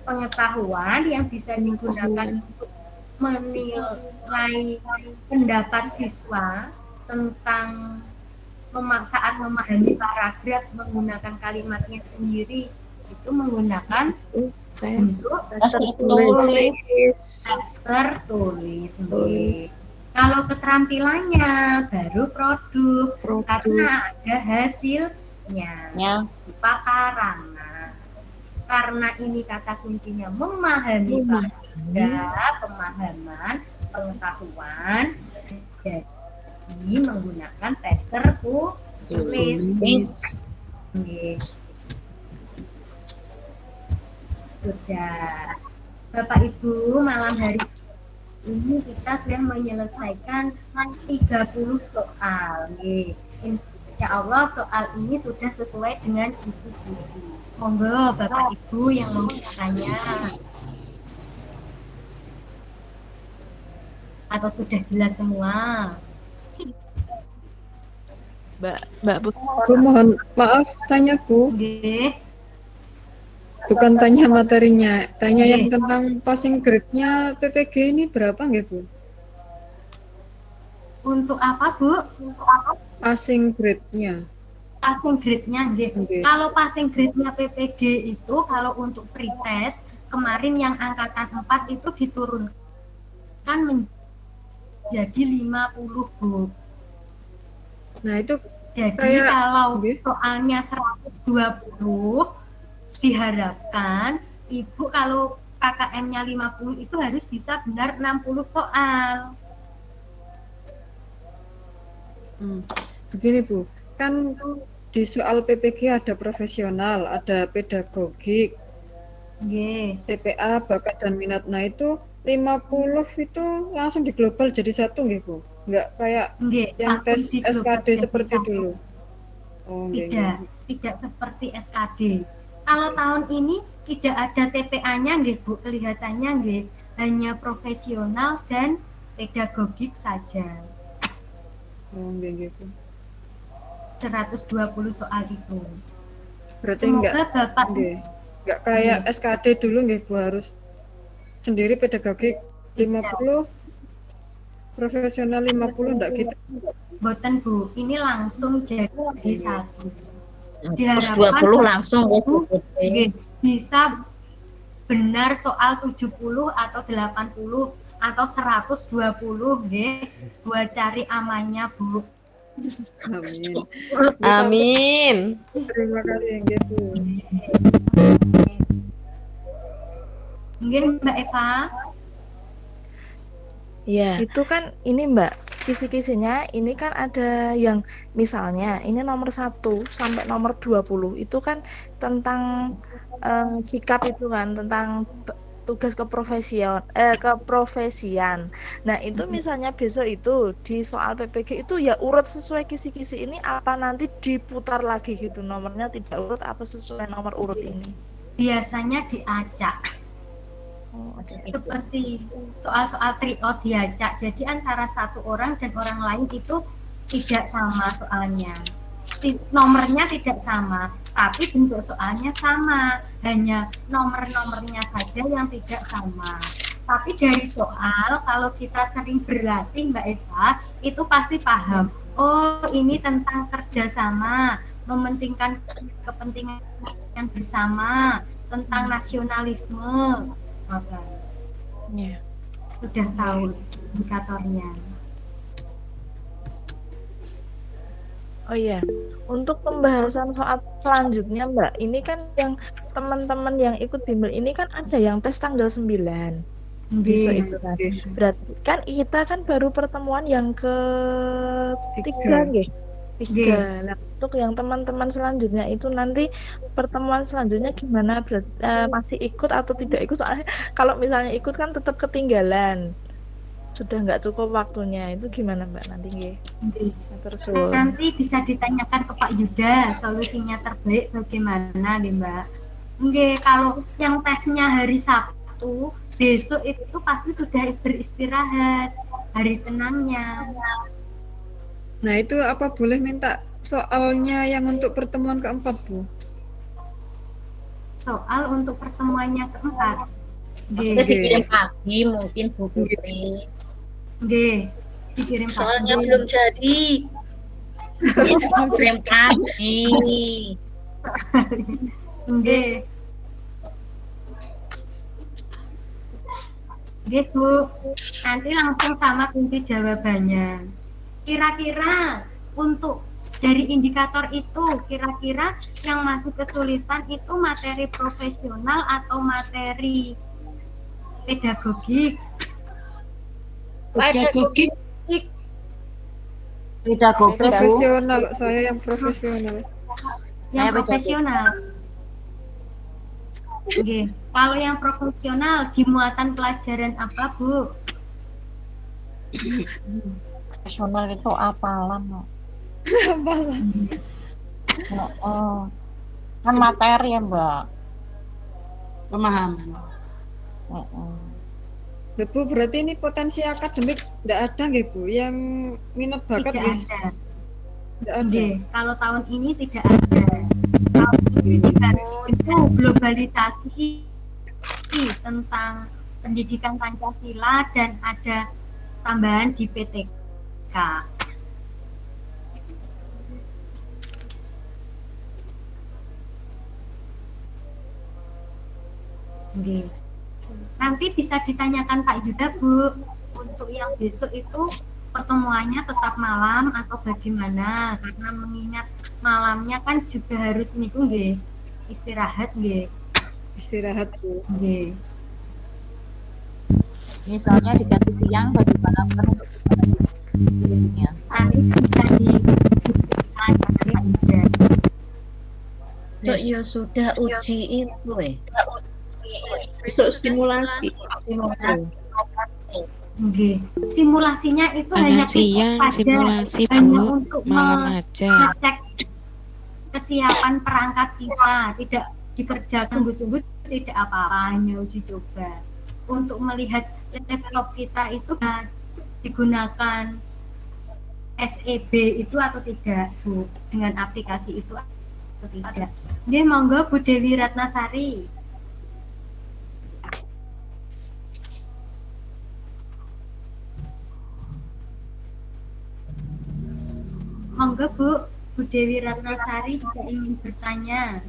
Pengetahuan yang bisa digunakan untuk menilai pendapat siswa tentang saat memahami paragraf menggunakan kalimatnya sendiri, itu menggunakan bentuk tertulis. Kalau keterampilannya baru produk. Karena ada hasilnya berupa karana. Karena ini kata kuncinya memahami paragraf, pemahaman, pengetahuan, jadi menggunakan tes tertulis. Sudah. Bapak Ibu, malam hari ini kita sudah menyelesaikan 30 soal. Insya Allah soal ini sudah sesuai dengan kisi-kisi. Monggo Bapak Ibu yang mau bertanya. Atau sudah jelas semua? Mbak Bu. Bu, mohon maaf, tanya Bu. Bukan tanya materinya, tanya yang tentang passing grade-nya PPG ini berapa nggih Bu? Untuk apa Bu? Passing grade-nya. Passing grade-nya Kalau passing grade-nya PPG itu kalau untuk pretest kemarin yang angkatan 4 itu diturunkan menjadi 50 Bu. Nah, itu Jadi kayak kalau soalnya 120 diharapkan Ibu kalau KKM-nya 50 itu harus bisa benar 60 soal. Begini Bu, kan di soal PPG ada profesional, ada pedagogik, TPA, bakat dan minat. Nah itu 50 itu langsung di global jadi satu nggih Bu? Nggak kayak yang tes SKD seperti dulu? Oh, Tidak seperti SKD. Kalau tahun ini tidak ada TPA-nya nggih Bu, kelihatannya nggih hanya profesional dan pedagogik saja. Oh, nggih Bu. 120 soal itu. Berarti Semoga Bapak nggak kayak SKD dulu nggih Bu, harus sendiri pedagogik 50, profesional 50, enggak gitu. Boten Bu, ini langsung jadi satu. Terus 20 langsung bisa benar soal 70 atau 80 atau 120 nggih, buat cari amannya Bu. Amin. Amin. Terima kasih nggih Bu. Nggih Mbak Eva. Ya, itu kan ini Mbak, kisi-kisinya ini kan ada yang misalnya ini nomor 1 sampai nomor 20 itu kan tentang sikap itu kan, tentang tugas keprofesian. Nah, itu misalnya besok itu di soal PPG itu ya urut sesuai kisi-kisi ini apa nanti diputar lagi gitu nomornya tidak urut apa sesuai nomor urut ini? Biasanya diacak. Seperti soal-soal trio diacak, jadi antara satu orang dan orang lain itu tidak sama soalnya, nomornya tidak sama, tapi bentuk soalnya sama, hanya nomor-nomornya saja yang tidak sama. Tapi dari soal, kalau kita sering berlatih Mbak Eva, itu pasti paham, oh ini tentang kerjasama, mementingkan kepentingan yang bersama, tentang nasionalisme. Ya. Sudah tahu indikatornya. Oh iya, untuk pembahasan soal selanjutnya Mbak, ini kan yang teman-teman yang ikut bimbel ini kan ada yang tes tanggal 9 besok itu kan. Berarti kan kita kan baru pertemuan yang ketiga nggih. 3. Nah, untuk yang teman-teman selanjutnya itu nanti pertemuan selanjutnya gimana? Masih ikut atau tidak ikut? Soalnya kalau misalnya ikut kan tetap ketinggalan. Sudah nggak cukup waktunya. Itu gimana Mbak nanti nggih? Nanti bisa ditanyakan ke Pak Yuda solusinya terbaik bagaimana nih Mbak. Nggih, kalau yang tesnya hari Sabtu, besok itu pasti sudah beristirahat hari tenangnya. Nah, itu apa boleh minta soalnya yang untuk pertemuan keempat, Bu? Soal untuk pertemuannya keempat. Maksudnya dikirim pagi mungkin Bu Putri. Nggih, dikirim pagi. Soalnya belum jadi. Dikirim pagi. Nggih. Nggih, Bu. Nanti langsung sama kunci jawabannya. Kira-kira untuk dari indikator itu, kira-kira yang masih kesulitan itu materi profesional atau materi pedagogik? Pedagogik. Pedagogik. Profesional, saya yang profesional. Yang profesional. Oke, kalau yang profesional di muatan pelajaran apa, Bu? Profesional itu apalan. Apalan. Kan materi ya Mbak. Pemahaman. Bu, berarti ini potensi akademik tidak ada nggih Bu? Yang minat bakat tidak ada. Tidak ada. Kalau tahun ini tidak ada. Tahun ini itu globalisasi tentang pendidikan Pancasila dan ada tambahan di PTK. Nanti bisa ditanyakan Pak Yuda Bu, untuk yang besok itu pertemuannya tetap malam atau bagaimana? Karena mengingat malamnya kan juga harus niku nggih istirahat nggih. Istirahat Bu. Nggih. Misalnya diganti siang bagaimana kan untuk kirimnya? Nanti bisa didiskusikan Cok, ya sudah uji itu Besok simulasi. Nggih. Simulasinya itu Anak hanya siang pada simulasi hanya Bu, untuk malam aja. mengecek kesiapan perangkat kita, tidak dikerjakan sungguh-sungguh, tidak apa-apa, hanya uji coba untuk melihat laptop kita itu digunakan SEB itu atau tidak Bu, dengan aplikasi itu atau tidak. Nggih, monggo Bu Dewi Ratnasari. Monggo Bu Dewi Ratnasari jika ingin bertanya.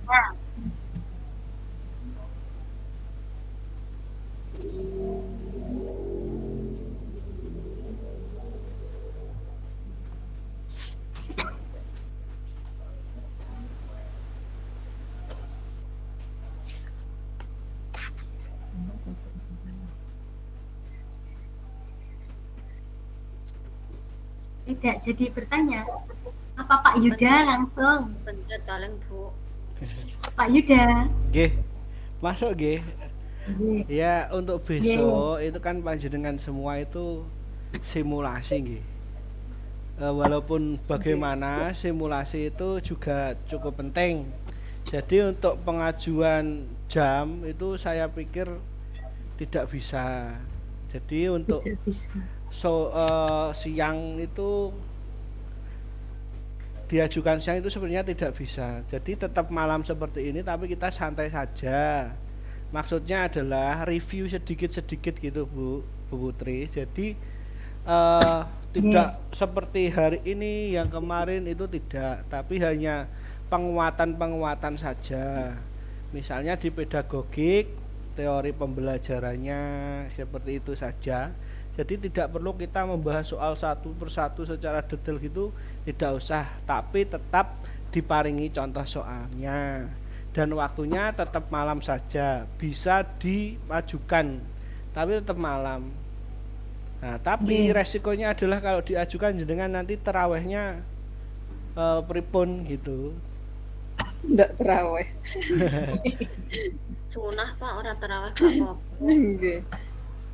Tidak jadi bertanya. Apa Pak Yuda langsung? Pencet paling Bu. Pak Yuda. Nggih. Masuk nggih. Ya, untuk besok itu kan panjenengan semua itu simulasi nggih. Walaupun bagaimana simulasi itu juga cukup penting. Jadi untuk pengajuan jam itu saya pikir tidak bisa. Jadi untuk siang itu diajukan siang itu sebenarnya tidak bisa. Jadi tetap malam seperti ini tapi kita santai saja. Maksudnya adalah review sedikit-sedikit gitu Bu Putri. Jadi tidak seperti hari ini yang kemarin itu tidak, tapi hanya penguatan saja. Misalnya di pedagogik teori pembelajarannya seperti itu saja. Jadi tidak perlu kita membahas soal satu persatu secara detail gitu, tidak usah, tapi tetap diparingi contoh soalnya dan waktunya tetap malam saja, bisa dimajukan tapi tetap malam. Nah, tapi resikonya adalah kalau diajukan jenengan nanti terawihnya pripun gitu. Ndak terawih. Sunah Pak, orang terawih gak apa-apa. Nggih.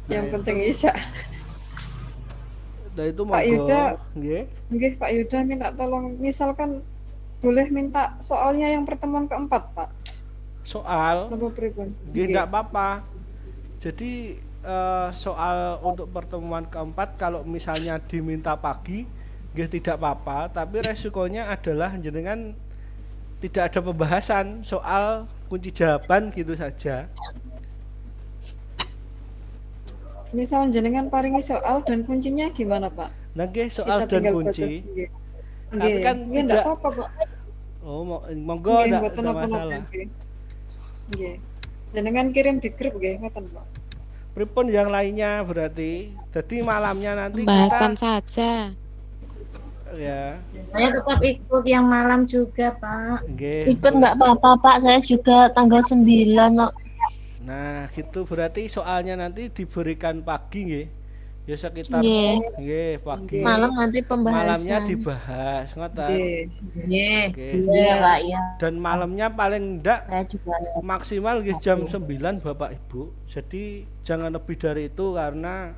Yang penting Isya. Nah itu Pak Yuda, nggih Pak Yuda minta tolong, misalkan boleh minta soalnya yang pertemuan keempat Pak. Soal? Nggih, enggak apa-apa. Jadi soal untuk pertemuan keempat kalau misalnya diminta pagi, nggih tidak apa-apa. Tapi resikonya adalah jenengan tidak ada pembahasan soal kunci jawaban gitu saja. Misal jenengan paringi soal dan kuncinya gimana Pak? Nah, soal dan kunci. Tapi kan tidak apa-apa Pak. Oh, monggo enggak ada masalah. Nggih. Jenengan kirim di grup nggih, ngoten Pak. Pripun yang lainnya berarti? Jadi malamnya nanti pembahasan kita saja. Ya. Saya tetap ikut yang malam juga, Pak. Ikut nggak apa-apa, Pak. Saya juga tanggal 9 kok. Nah, gitu berarti soalnya nanti diberikan pagi nggih. Ya sekitar nggih pagi. Malam nanti pembahasan. Malamnya dibahas, ngoten. Nggih. Iya, Pak, ya. Dan malamnya paling enggak maksimal nggih jam 9 Bapak Ibu. Jadi jangan lebih dari itu karena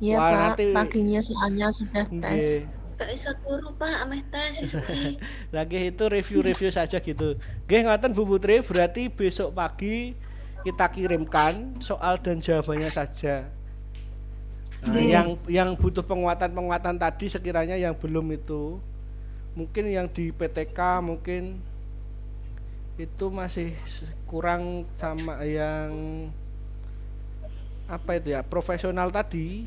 iya Pak, nanti paginya soalnya sudah tes. Gak bisa turu Pak, ameh tes siswi. Lagi itu review saja gitu. Nggih ngoten Bu Putri, berarti besok pagi kita kirimkan soal dan jawabannya saja. Nah, yang butuh penguatan tadi sekiranya yang belum itu, mungkin yang di PTK mungkin itu masih kurang sama yang apa itu ya, profesional tadi.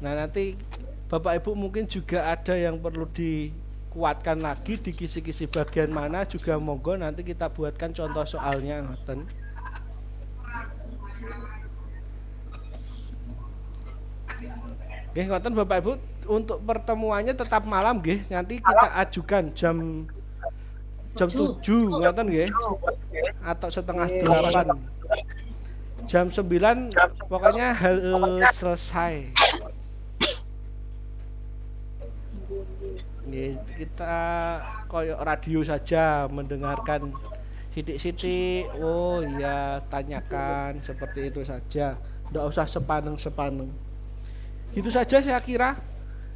Nah, nanti Bapak Ibu mungkin juga ada yang perlu dikuatkan lagi di kisi-kisi bagian mana juga monggo nanti kita buatkan contoh soalnya ngoten. Nggih ngoten Bapak Ibu, untuk pertemuannya tetap malam nggih. Nanti kita ajukan jam 7 ngoten nggih. Atau setengah 8. Jam 9 pokoknya harus selesai. Nggih, kita koyok radio saja mendengarkan sidik-sidik. Oh iya, tanyakan seperti itu saja. Nggak usah sepaneng-sepaneng. Gitu saja saya kira.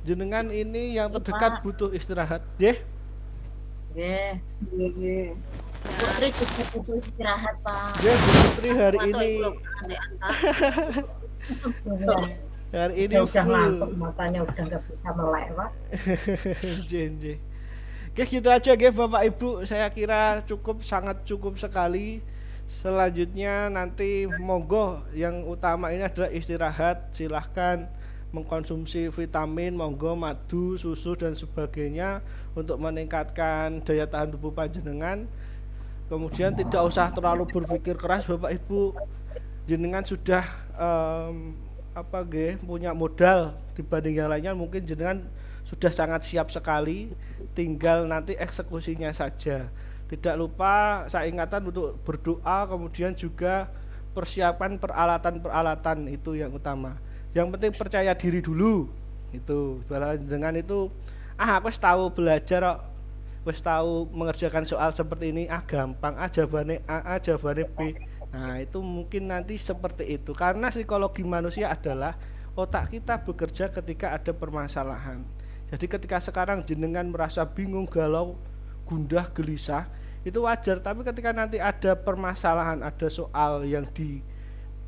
Jenengan ini yang terdekat butuh istirahat, nggih. Nggih. Putri juga butuh istirahat, Pak. Nggih, Bu Putri hari ini. Hari ini udah ngantuk, matanya udah nggak bisa melek, Pak. Nggih. Oke, gitu aja nggih Bapak Ibu. Saya kira sangat cukup sekali. Selanjutnya nanti monggo, yang utama ini adalah istirahat. Silahkan mengkonsumsi vitamin, monggo madu, susu dan sebagainya untuk meningkatkan daya tahan tubuh panjenengan. Kemudian tidak usah terlalu berpikir keras Bapak Ibu. Jenengan sudah punya modal dibanding yang lainnya, mungkin jenengan sudah sangat siap sekali, tinggal nanti eksekusinya saja. Tidak lupa saya ingatkan untuk berdoa, kemudian juga persiapan peralatan-peralatan, itu yang utama. Yang penting percaya diri dulu. Itu dengan itu aku tahu belajar, wis tahu mengerjakan soal seperti ini, gampang, jawabannya A, jawabannya B. Nah, itu mungkin nanti seperti itu. Karena psikologi manusia adalah otak kita bekerja ketika ada permasalahan. Jadi ketika sekarang jenengan merasa bingung, galau, gundah, gelisah, itu wajar. Tapi ketika nanti ada permasalahan, ada soal yang di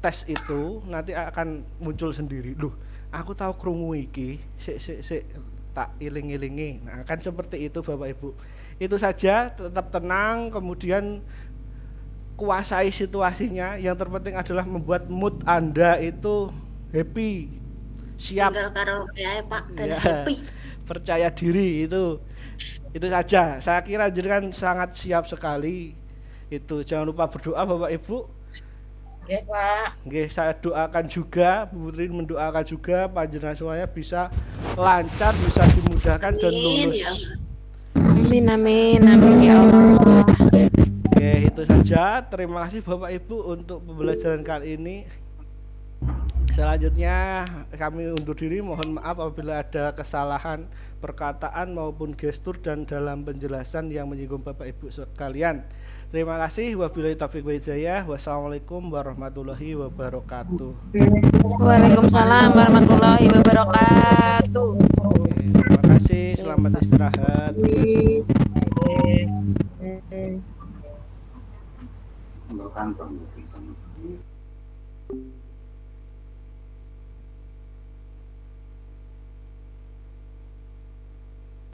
tes itu, nanti akan muncul sendiri. Loh, aku tahu krungu iki, sik tak iling-ilingi. Nah, akan seperti itu Bapak Ibu. Itu saja, tetap tenang, kemudian kuasai situasinya. Yang terpenting adalah membuat mood Anda itu happy, siap. Tinggal karaoke aja Pak, dan ya, happy. Percaya diri, itu saja. Saya kira jenengan sangat siap sekali. Itu jangan lupa berdoa Bapak Ibu. Oke Pak. Oke, saya doakan juga, Bu Putri mendoakan juga panjenengan semuanya bisa lancar, bisa dimudahkan dan lulus. Amin ya Allah. Oke, itu saja. Terima kasih Bapak Ibu untuk pembelajaran kali ini. Selanjutnya kami undur diri, mohon maaf apabila ada kesalahan perkataan maupun gestur dan dalam penjelasan yang menyinggung Bapak Ibu sekalian. Terima kasih. Wabillahi taufiq wal hidayah. Wassalamualaikum warahmatullahi wabarakatuh. Waalaikumsalam warahmatullahi wabarakatuh. Terima kasih. Selamat istirahat. Untuk kantong.